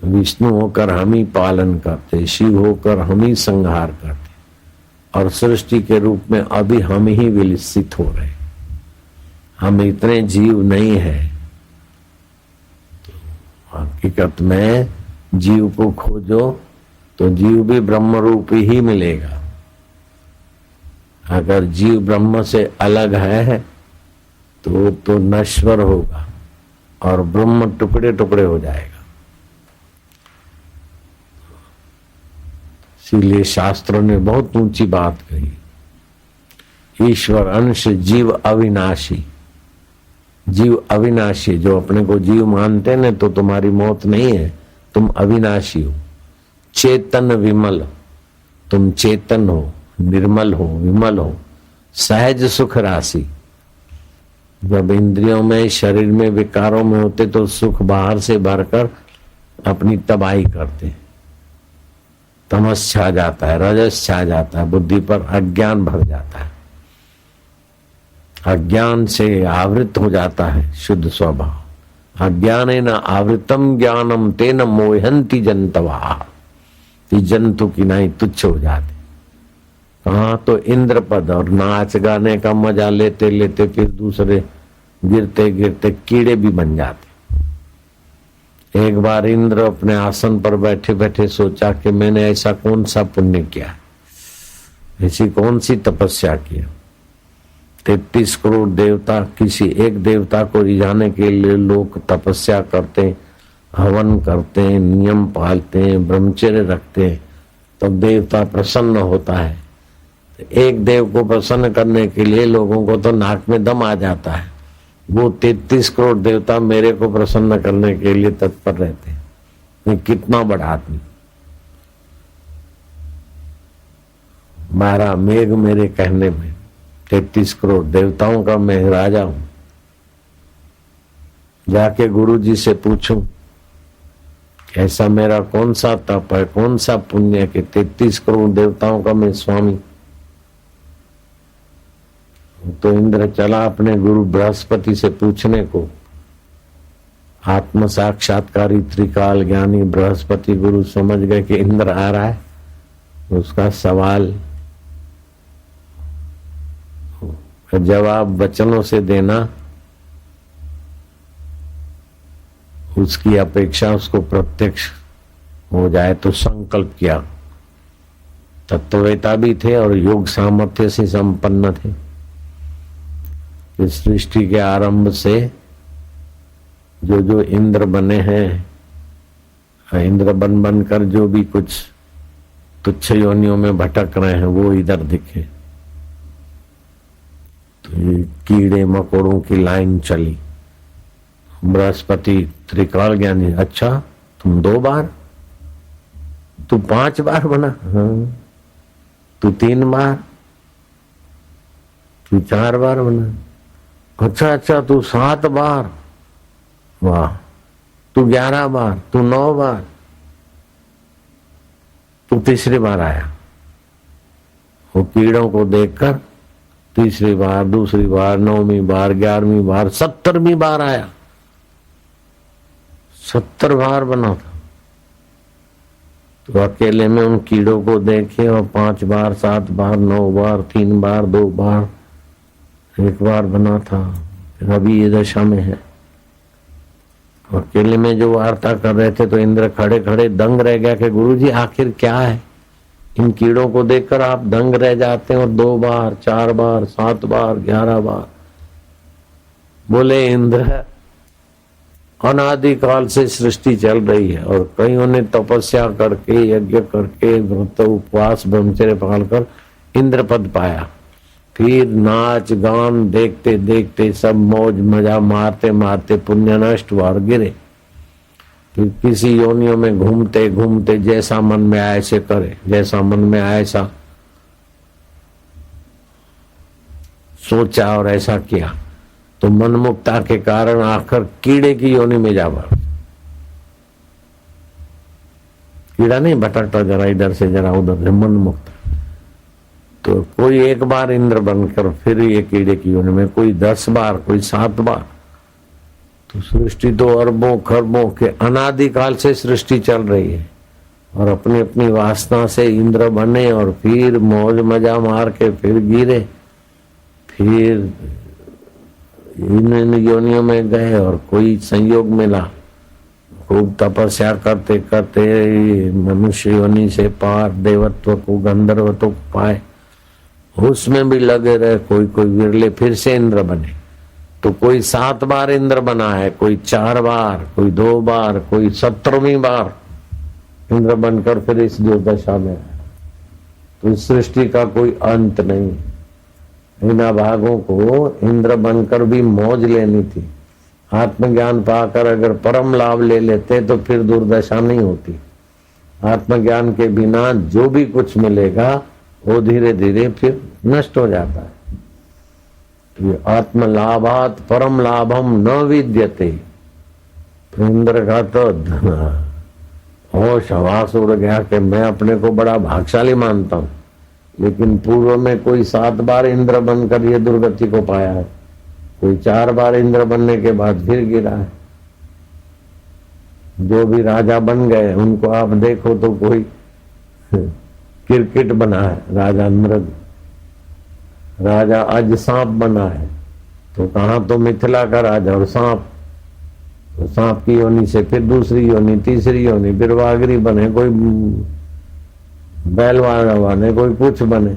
विष्णु होकर हम ही पालन करते, शिव होकर हम ही संहार करते, और सृष्टि के रूप में अभी हम ही विलसित हो रहे। हम इतने जीव नहीं है। तो हकीकत में जीव को खोजो तो जीव भी ब्रह्म रूप ही मिलेगा। अगर जीव ब्रह्म से अलग है तो नश्वर होगा और ब्रह्म टुकड़े टुकड़े हो जाएगा। इसीलिए शास्त्रों ने बहुत ऊंची बात कही, ईश्वर अंश जीव अविनाशी। जीव अविनाशी, जो अपने को जीव मानते न तो तुम्हारी मौत नहीं है, तुम अविनाशी हो। चेतन विमल, तुम चेतन हो, निर्मल हो, विमल हो, सहज सुख राशि। जब इंद्रियों में शरीर में विकारों में होते तो सुख बाहर से भरकर अपनी तबाही करते, तमस छा जाता है, रजस छा जाता है, बुद्धि पर अज्ञान भर जाता है, अज्ञान से आवृत हो जाता है शुद्ध स्वभाव। अज्ञानेन आवृतम ज्ञानम तेन मोहंती जंतवा, जंतु की नहीं तुच्छ हो जाते। कहा तो इंद्र पद और नाच गाने का मजा लेते लेते फिर दूसरे गिरते गिरते कीड़े भी बन जाते। एक बार इंद्र अपने आसन पर बैठे बैठे सोचा कि मैंने ऐसा कौन सा पुण्य किया, ऐसी कौन सी तपस्या किया। 33 करोड़ देवता, किसी एक देवता को रिझाने के लिए लोग तपस्या करते, हवन करते हैं, नियम पालते हैं, ब्रह्मचर्य रखते हैं, तब देवता प्रसन्न होता है। एक देव को प्रसन्न करने के लिए लोगों को तो नाक में दम आ जाता है। वो 33 करोड़ देवता मेरे को प्रसन्न करने के लिए तत्पर रहते हैं। ये कितना बड़ा आदमी। 12 मेघ मेरे कहने में, 33 करोड़ देवताओं का मैं राजा हूं। जाके गुरु जी से पूछूं ऐसा मेरा कौन सा तप है, कौन सा पुण्य है कि 33 करोड़ देवताओं का मैं स्वामी। तो इंद्र चला अपने गुरु बृहस्पति से पूछने को। आत्म साक्षात्कारी त्रिकाल ज्ञानी बृहस्पति गुरु समझ गए कि इंद्र आ रहा है, उसका सवाल का जवाब वचनों से देना उसकी अपेक्षा उसको प्रत्यक्ष हो जाए। तो संकल्प किया। तत्ववेता भी थे और योग सामर्थ्य से संपन्न थे। इस सृष्टि के आरंभ से जो जो इंद्र बने हैं, इंद्र बन बनकर जो भी कुछ तुच्छ योनियों में भटक रहे हैं वो इधर दिखे। तो ये कीड़े मकोड़ों की लाइन चली। बृहस्पति त्रिकाल ज्ञानी, अच्छा तुम 2 बार, तू 5 बार बना, हाँ, तू 3 बार, तू 4 बार बना, अच्छा तू 7 बार, वाह, तू 11 बार, तू 9 बार, तू तीसरी बार आया। वो कीड़ों को देखकर तीसरी बार, दूसरी बार, 9वीं बार, 11वीं बार, 70वीं बार आया। 70 बार बना था। तो अकेले में उन कीड़ों को देखे और 5 बार, 7 बार, 9 बार, 3 बार, 2 बार, 1 बार बना था। फिर अभी ये दशा में है। अकेले में जो वार्ता कर रहे थे तो इंद्र खड़े खड़े दंग रह गया कि गुरुजी आखिर क्या है। इन कीड़ों को देखकर आप दंग रह जाते हैं, और 2 बार 4 बार 7 बार 11 बार। बोले इंद्र, अनादिकाल से सृष्टि चल रही है और कईयों ने तपस्या करके यज्ञ करके व्रत उपवास ब्रह्मचर्य पालकर इंद्र पद पाया। फिर नाच गान देखते देखते सब मौज मजा मारते मारते पुण्य नष्ट हुआ और गिरे। फिर किसी योनियों में घूमते घूमते जैसा मन में आए ऐसे करे, जैसा मन में आए ऐसा सोचा और ऐसा किया, तो मनमुक्ता के कारण आखिर कीड़े की योनि में जा पड़ा। कीड़ा नहीं भटकता जरा इधर से जरा उधर से, मनमुक्त। तो कोई 1 बार इंद्र बनकर फिर ये कीड़े की योनि में, कोई 10 बार, कोई 7 बार। तो सृष्टि तो अरबों खरबों के अनादिकाल से सृष्टि चल रही है और अपनी अपनी वासना से इंद्र बने और फिर मौज मजा मार के फिर गिरे, फिर इन योनियों में गए और कोई संयोग मिला। खूब तपस्या करते करते मनुष्य योनि से पार देवत्व को गंधर्वत्व को पाए, उसमें भी लगे रहे। कोई कोई विरले फिर से इंद्र बने। तो कोई 7 बार इंद्र बना है, कोई 4 बार, कोई 2 बार, कोई 17वीं बार इंद्र बनकर फिर इस दुर्दशा में है। तो इस सृष्टि का कोई अंत नहीं। इन भागों को इंद्र बनकर भी मौज लेनी थी। आत्मज्ञान पाकर अगर परम लाभ ले लेते तो फिर दुर्दशा नहीं होती। आत्मज्ञान के बिना जो भी कुछ मिलेगा वो धीरे धीरे फिर नष्ट हो जाता है। तो आत्म लाभात परम लाभम न विद्यते। तो इंद्र का तो होश हवास उड़ गया कि मैं अपने को बड़ा भाग्यशाली मानता हूं, लेकिन पूर्व में कोई 7 बार इंद्र बनकर ये दुर्गति को पाया है, कोई 4 बार इंद्र बनने के बाद फिर गिरा है। जो भी राजा बन गए उनको आप देखो तो कोई क्रिकेट बना है, राजा मृग, राजा आज सांप बना है। तो कहा तो मिथिला का राजा और सांप, तो सांप की योनि से फिर दूसरी योनि, तीसरी योनि, फिर वागरी बने, कोई बैलवाना बने, कोई कुछ बने।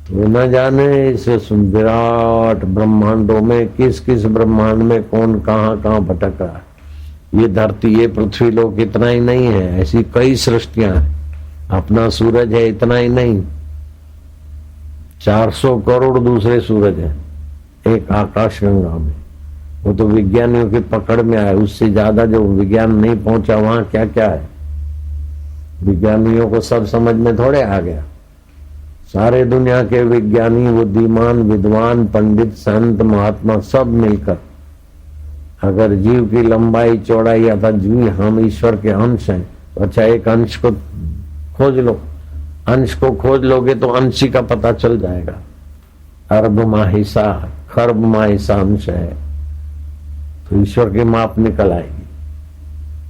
तो न जाने इस विराट ब्रह्मांडों में किस किस ब्रह्मांड में कौन कहाँ कहाँ भटक रहा है। ये धरती, ये पृथ्वी लोक इतना ही नहीं है, ऐसी कई सृष्टियां हैं। अपना सूरज है इतना ही नहीं, 400 करोड़ दूसरे सूरज है एक आकाश गंगा में। वो तो विज्ञानियों की पकड़ में आए, उससे ज्यादा जो विज्ञान नहीं पहुंचा वहां क्या क्या है। विज्ञानियों को सब समझ में थोड़े आ गया। सारे दुनिया के विज्ञानी, बुद्धिमान, विद्वान, पंडित, संत, महात्मा सब मिलकर अगर जीव की लंबाई चौड़ाई या जीव हम ईश्वर के अंश हैं, तो अच्छा एक अंश को खोज लो। अंश को खोज लोगे तो अंशी का पता चल जाएगा। अर्ब माहिसा खर्ब माहिसा अंश है, तो ईश्वर की माप निकल आएगी।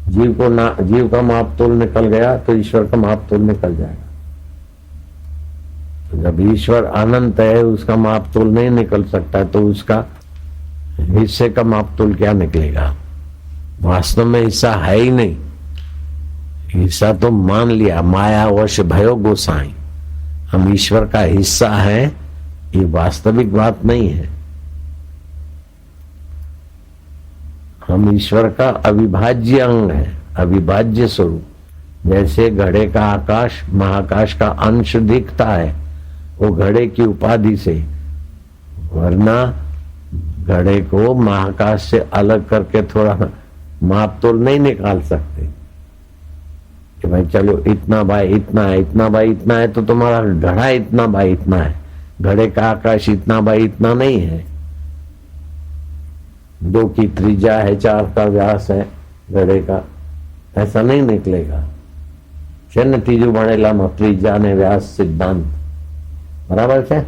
जीव का माप तोल निकल गया तो ईश्वर का माप तोल निकल जाएगा। तो जब ईश्वर अनंत है, उसका माप तोल नहीं निकल सकता, तो उसका हिस्से का माप तोल क्या निकलेगा। वास्तव में हिस्सा है ही नहीं, हिस्सा तो मान लिया, माया वश भयो गोसाई। हम ईश्वर का हिस्सा है, ये वास्तविक बात नहीं है। हम ईश्वर का अविभाज्य अंग है, अविभाज्य स्वरूप। जैसे घड़े का आकाश महाकाश का अंश दिखता है, वो घड़े की उपाधि से, वरना घड़े को महाकाश से अलग करके थोड़ा माप तोल नहीं निकाल सकते कि भाई चलो इतना बाय इतना है, इतना बाय इतना है, तो तुम्हारा घड़ा इतना बाय इतना है। घड़े का आकाश इतना बाय इतना नहीं है। 2 की त्रिज्या है, 4 का व्यास है घड़े का, ऐसा नहीं निकलेगा। छेन तीजू भणेला में त्रिज्या ने व्यास सिद्धांत बराबर है।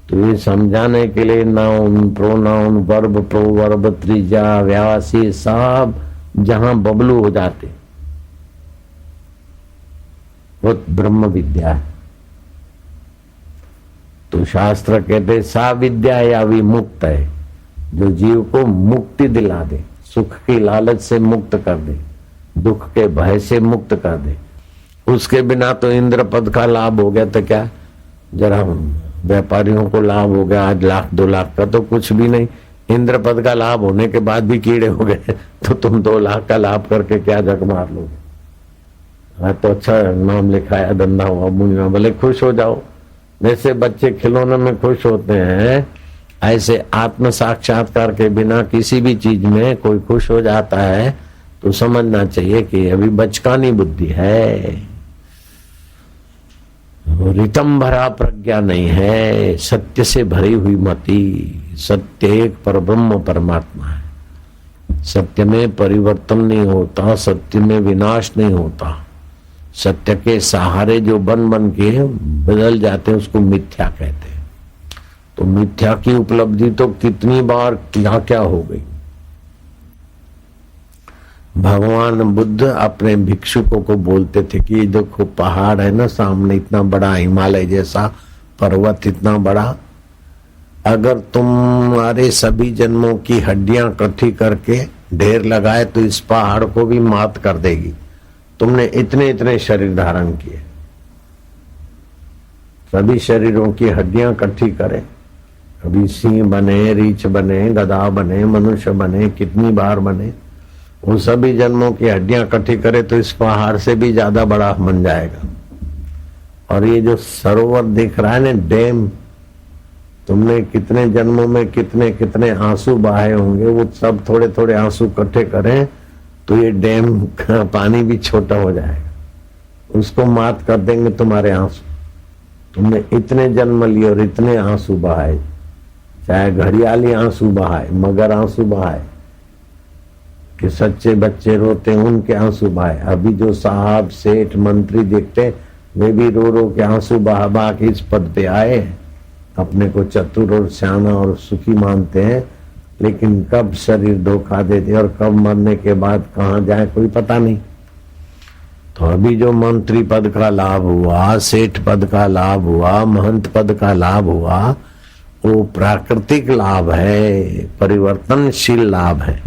तो ये समझाने के लिए नाउन, प्रोनाउन, वर्ब, प्रोवर्ब, त्रिज्या, व्यास, ये सब जहां बबलू हो जाते वो ब्रह्म विद्या है। तो शास्त्र कहते सा विद्या या विमुक्त है। जो जीव को मुक्ति दिला दे, सुख की लालच से मुक्त कर दे, दुख के भय से मुक्त कर दे। उसके बिना तो इंद्र पद का लाभ हो गया तो क्या, जरा व्यापारियों को लाभ हो गया आज 1,00,000-2,00,000 का तो कुछ भी नहीं। इंद्र पद का लाभ होने के बाद भी कीड़े हो गए तो तुम 2,00,000 का लाभ करके क्या जग मार लोगे। हाँ तो अच्छा नाम लिखाया, धंधा हुआ, मुझे भले खुश हो जाओ। जैसे बच्चे खिलौने में खुश होते हैं, ऐसे आत्म साक्षात्कार के बिना किसी भी चीज में कोई खुश हो जाता है तो समझना चाहिए कि अभी बचकानी बुद्धि है, रितम भरा प्रज्ञा नहीं है, सत्य से भरी हुई मति। सत्य एक परब्रह्म परमात्मा है। सत्य में परिवर्तन नहीं होता, सत्य में विनाश नहीं होता। सत्य के सहारे जो बन बन के बदल जाते हैं उसको मिथ्या कहते हैं। तो मिथ्या की उपलब्धि तो कितनी बार क्या क्या हो गई। भगवान बुद्ध अपने भिक्षुकों को बोलते थे कि देखो पहाड़ है ना सामने, इतना बड़ा हिमालय जैसा पर्वत, इतना बड़ा, अगर तुम्हारे सभी जन्मों की हड्डियां इकट्ठी करके ढेर लगाए तो इस पहाड़ को भी मात कर देगी। तुमने इतने इतने शरीर धारण किए, सभी शरीरों की हड्डियां इकट्ठी करे, कभी सिंह बने, रीछ बने, गधा बने, मनुष्य बने, कितनी बार बने, वो सभी जन्मों की हड्डियां इकट्ठी करे तो इस पहाड़ से भी ज्यादा बड़ा बन जाएगा। और ये जो सरोवर दिख रहा है ना, डैम, तुमने कितने जन्मों में कितने कितने आंसू बहाए होंगे, वो सब थोड़े थोड़े आंसू इकट्ठे करें तो ये डैम का पानी भी छोटा हो जाएगा, उसको मात कर देंगे तुम्हारे आंसू। तुमने इतने जन्म लिए और इतने आंसू बहाए, चाहे घड़ियाली आंसू बहाए, मगर आंसू बहाए, कि सच्चे बच्चे रोते उनके आंसू बहाए। अभी जो साहब सेठ मंत्री देखते वे भी रो रो के आंसू बहा बहा के इस पद पे आए, अपने को चतुर और सियाना और सुखी मानते हैं, लेकिन कब शरीर धोखा देते और कब मरने के बाद कहाँ जाए कोई पता नहीं। तो अभी जो मंत्री पद का लाभ हुआ, सेठ पद का लाभ हुआ, महंत पद का लाभ हुआ, वो प्राकृतिक लाभ है, परिवर्तनशील लाभ है।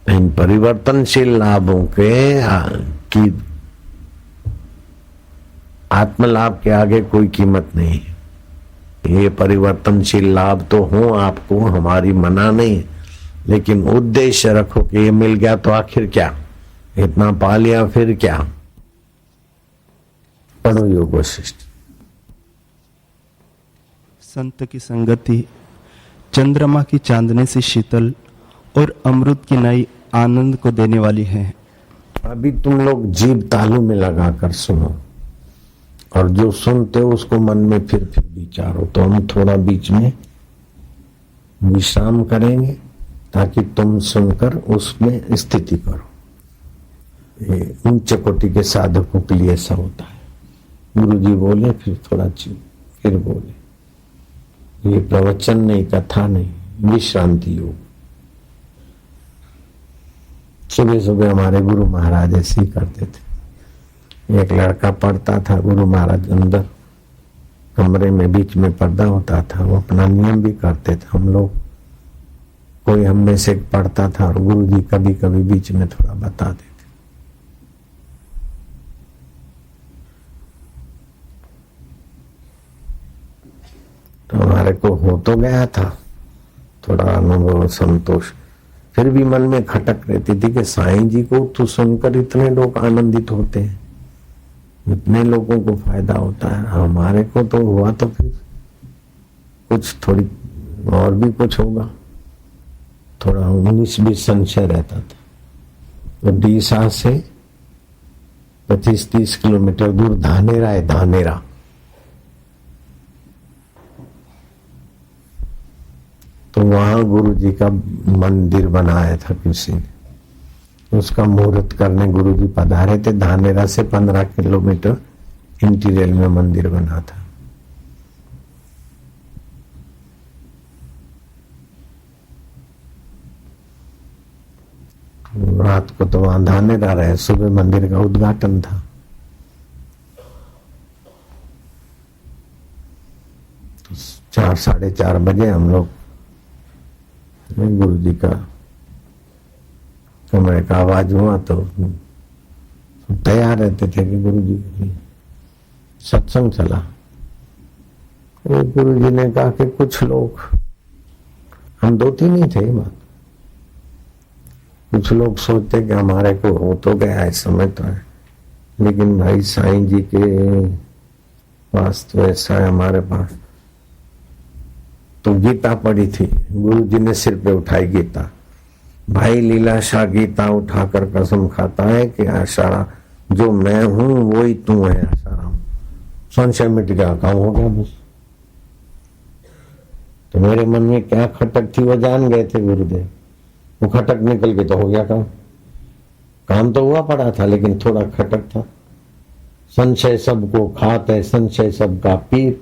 इन परिवर्तनशील लाभों की आत्म लाभ के आगे कोई कीमत नहीं है। ये परिवर्तनशील लाभ तो हो आपको, हमारी मना नहीं, लेकिन उद्देश्य रखो कि ये मिल गया तो आखिर क्या, इतना पा लिया फिर क्या। पढ़ो योग वशिष्ठ। संत की संगति चंद्रमा की चांदनी से शीतल और अमृत की नई आनंद को देने वाली है। अभी तुम लोग जीभ तालू में लगाकर सुनो, और जो सुनते हो उसको मन में फिर विचारो। तो हम थोड़ा बीच में विश्राम करेंगे ताकि तुम सुनकर उसमें स्थिति करो। ये उच्च कोटि के साधकों के लिए ऐसा होता है। गुरु जी बोले फिर थोड़ा फिर बोले। ये प्रवचन नहीं, कथा नहीं, विश्रांति योग। सुबह सुबह हमारे गुरु महाराज ऐसे ही करते थे। एक लड़का पढ़ता था, गुरु महाराज अंदर कमरे में बीच में पर्दा होता था, वो अपना नियम भी करते थे। हम लोग कोई हम में से पढ़ता था और गुरु जी कभी कभी बीच में थोड़ा बता देते। तो हमारे को हो तो गया था थोड़ा अनुभव, संतोष, फिर भी मन में खटक रहती थी कि साईं जी को तो सुनकर इतने लोग आनंदित होते हैं, इतने लोगों को फायदा होता है, हमारे को तो हुआ तो फिर कुछ थोड़ी और भी कुछ होगा। थोड़ा 19-20 संशय रहता था। तो डीसा से 25-30 किलोमीटर दूर धानेरा है, धानेरा। तो वहां गुरु जी का मंदिर बनाया था किसी ने, उसका मुहूर्त करने गुरु जी पधारे थे। धानेरा से 15 किलोमीटर इंटीरियर में मंदिर बना था। रात को तो वहां धानेरा रहे, सुबह मंदिर का उद्घाटन था। तो 4-4:30 बजे हम लोग गुरु जी का कमरे का आवाज हुआ तो तैयार रहते थे कि गुरु जी सत्संग चला। गुरु जी ने कहा कि कुछ लोग, हम 2-3 ही थे बात, कुछ लोग सोचते कि हमारे को हो तो गया इस समय तो है, लेकिन भाई साईं जी के पास तो ऐसा है, हमारे पास तो गीता पड़ी थी, गुरु जी ने सिर पे उठाई गीता, भाई लीलाशाह गीता उठाकर कसम खाता है कि आशाराम जो मैं हूं वो ही तू है आशाराम, संशय मिट गया, काम हो गया बस। तो मेरे मन में क्या खटक थी वो जान गए थे गुरुदेव, वो खटक निकल के तो हो गया काम तो हुआ पड़ा था, लेकिन थोड़ा खटक था। संशय सबको खात है, संशय सबका पीर,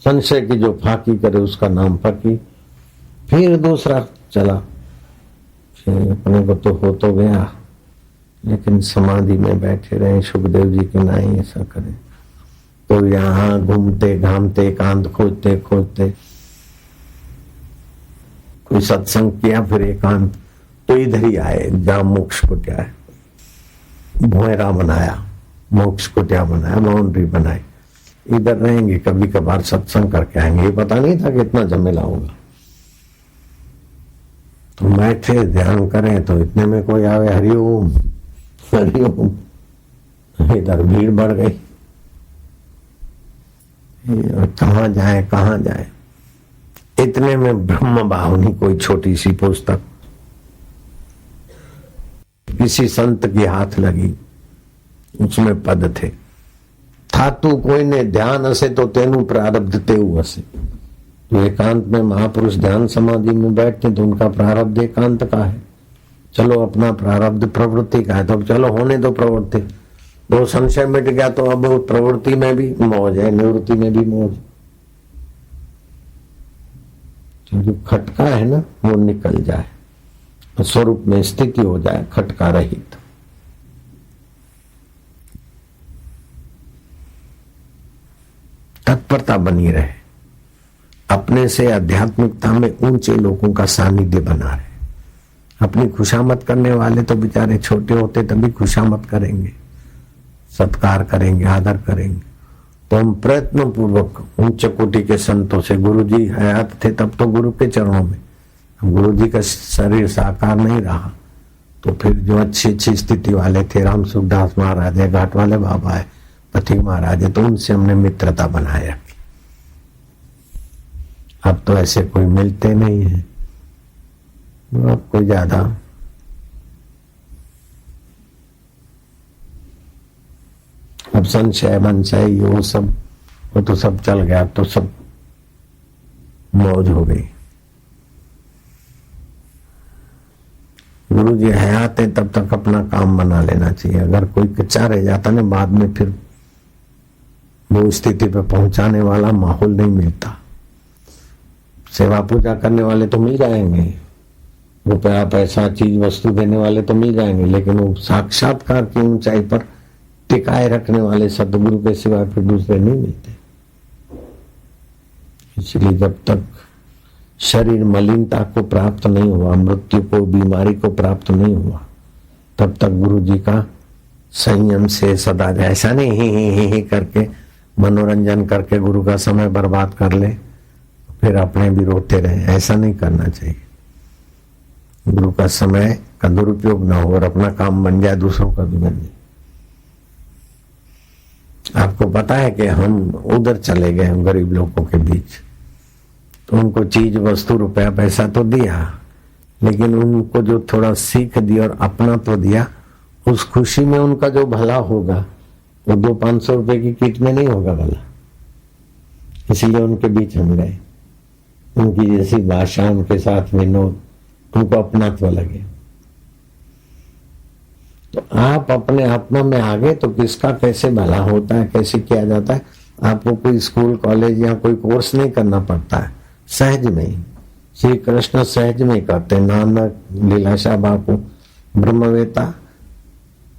संशय की जो फाकी करे उसका नाम फकीर। फिर दूसरा चला, फिर अपने को तो हो तो गया, लेकिन समाधि में बैठे रहे सुखदेव जी के नाई ऐसा करें, तो यहाँ घूमते घामते एकांत खोजते खोजते कोई सत्संग किया, फिर एकांत, तो इधर ही आए जहाँ मोक्ष कुटिया है, भोयरा बनाया, मोक्ष कुटिया बनाया, बाउंड्री बनाई, इधर रहेंगे, कभी कभार सत्संग करके आएंगे। ये पता नहीं था कि इतना झमेला होगा। तो बैठे ध्यान करें तो इतने में कोई आवे, हरिओम हरिओम, इधर भीड़ बढ़ गई, कहाँ जाए कहाँ जाए। इतने में ब्रह्म बाहुनी कोई छोटी सी पुस्तक किसी संत की हाथ लगी, उसमें पद थे, थातु कोई ने ध्यान हसे तो तेनु प्रारब्ध तेऊ हसे। तो एकांत में महापुरुष ध्यान समाधि में बैठते तो उनका प्रारब्ध एकांत का है, चलो अपना प्रारब्ध प्रवृत्ति का है, तो चलो होने दो प्रवृत्ति। वो संशय मिट गया तो अब प्रवृत्ति में भी मौज है, निवृत्ति में भी मौज। जो खटका है ना वो निकल जाए, स्वरूप में स्थिति हो जाए खटका रहित। तत्परता बनी रहे, अपने से आध्यात्मिकता में ऊंचे लोगों का सानिध्य बना रहे। अपनी खुशामद करने वाले तो बेचारे छोटे होते तभी खुशामद करेंगे, सत्कार करेंगे, आदर करेंगे। तो हम प्रयत्न पूर्वक उच्च कोटि के संतों से, गुरु जी हयात थे तब तो गुरु के चरणों में, गुरु जी का शरीर साकार नहीं रहा, तो फिर जो अच्छी अच्छी स्थिति वाले थे, राम सुखदास महाराज है, घाट वाले बाबा है, पथिक महाराज है, तो उनसे हमने मित्रता बनाए रखी। अब तो ऐसे कोई मिलते नहीं है, अब कोई ज्यादा अब संशय वंशय वो सब, वो तो सब चल गया, अब तो सब मौज हो गई। गुरु जी हयात है तब तक अपना काम बना लेना चाहिए, अगर कोई कच्चा रह जाता ना बाद में फिर वो स्थिति पे पहुंचाने वाला माहौल नहीं मिलता। सेवा पूजा करने वाले तो मिल जाएंगे, रुपया पैसा चीज वस्तु देने वाले तो मिल जाएंगे, लेकिन वो साक्षात्कार की ऊंचाई पर टिकाए रखने वाले सदगुरु के सिवाय फिर दूसरे नहीं मिलते। इसलिए जब तक शरीर मलिनता को प्राप्त नहीं हुआ, मृत्यु को, बीमारी को प्राप्त नहीं हुआ, तब तक गुरु जी का संयम से सदा, ऐसा नहीं ही करके मनोरंजन करके गुरु का समय बर्बाद कर ले फिर अपने भी रोते रहे, ऐसा नहीं करना चाहिए। गुरु का समय का दुरुपयोग ना हो और अपना काम बन जाए, दूसरों का भी बन जाए। आपको पता है कि हम उधर चले गए गरीब लोगों के बीच, तो उनको चीज वस्तु रुपया पैसा तो दिया, लेकिन उनको जो थोड़ा सीख दी और अपना तो दिया, उस खुशी में उनका जो भला होगा वो 200-500 रुपए की किट में नहीं होगा भला। इसीलिए उनके बीच हम गए, उनकी जैसी भाषा, उनके साथ विनोद, उनको अपनात्व लगे। तो आप अपने आत्मा में आ गए तो किसका कैसे भला होता है, कैसे किया जाता है, आपको कोई स्कूल कॉलेज या कोई कोर्स नहीं करना पड़ता है, सहज में ही श्री कृष्ण सहज में करते। नानक लीलाशाह बापू ब्रह्मवेता,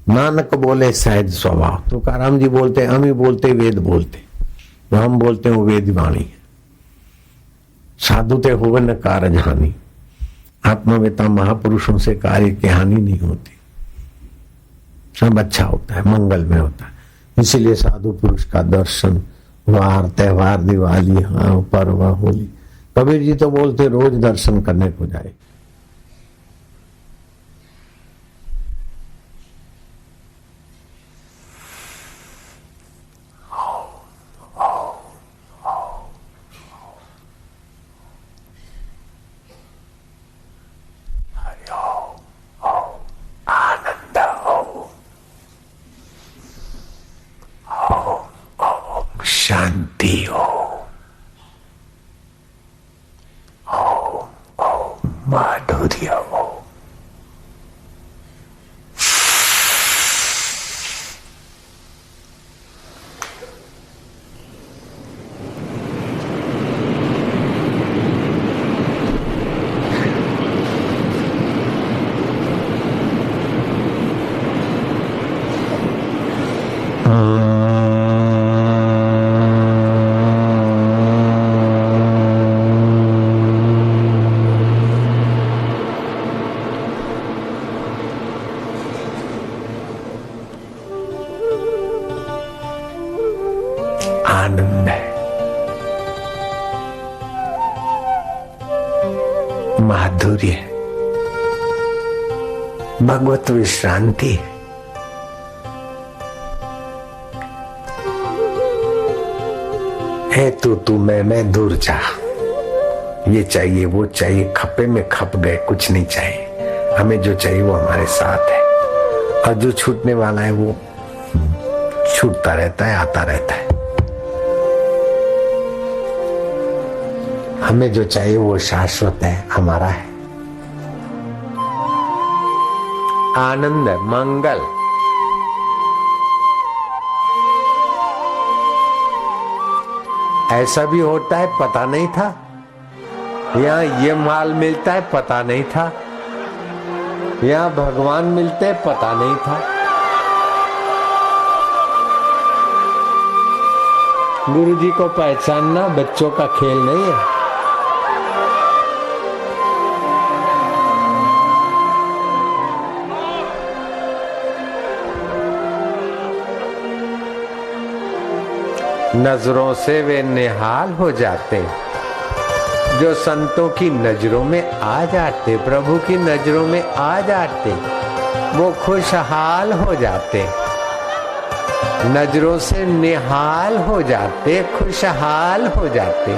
नानक बोले सहज स्वभाव, तो तुकाराम जी बोलते हम ही बोलते वेद बोलते, तो हम बोलते हैं वेद वाणी। साधु ते होवे न कारज हानि, आत्मवेता महापुरुषों से कार्य की हानि नहीं होती, सब अच्छा होता है, मंगल में होता है। इसीलिए साधु पुरुष का दर्शन, वार त्योहार, दिवाली, हाँ पर्व, होली, कबीर जी तो बोलते रोज दर्शन करने को जाए। शांति हो, माधुर्य हो। आनंद है, माधुर्य है, भगवत विश्रांति है। है तू मैं दूर जा, ये चाहिए वो चाहिए, खपे में खप गए, कुछ नहीं चाहिए। हमें जो चाहिए वो हमारे साथ है, और जो छूटने वाला है वो छूटता रहता है, आता रहता है। हमें जो चाहिए वो शाश्वत है, हमारा है। आनंद है, मंगल। ऐसा भी होता है, पता नहीं था। यहाँ ये माल मिलता है, पता नहीं था। यहाँ भगवान मिलते, पता नहीं था। गुरु जी को पहचानना बच्चों का खेल नहीं है। नजरों से वे निहाल हो जाते, जो संतों की नजरों में आ जाते, प्रभु की नजरों में आ जाते, वो खुशहाल हो जाते। नजरों से निहाल हो जाते, खुशहाल हो जाते।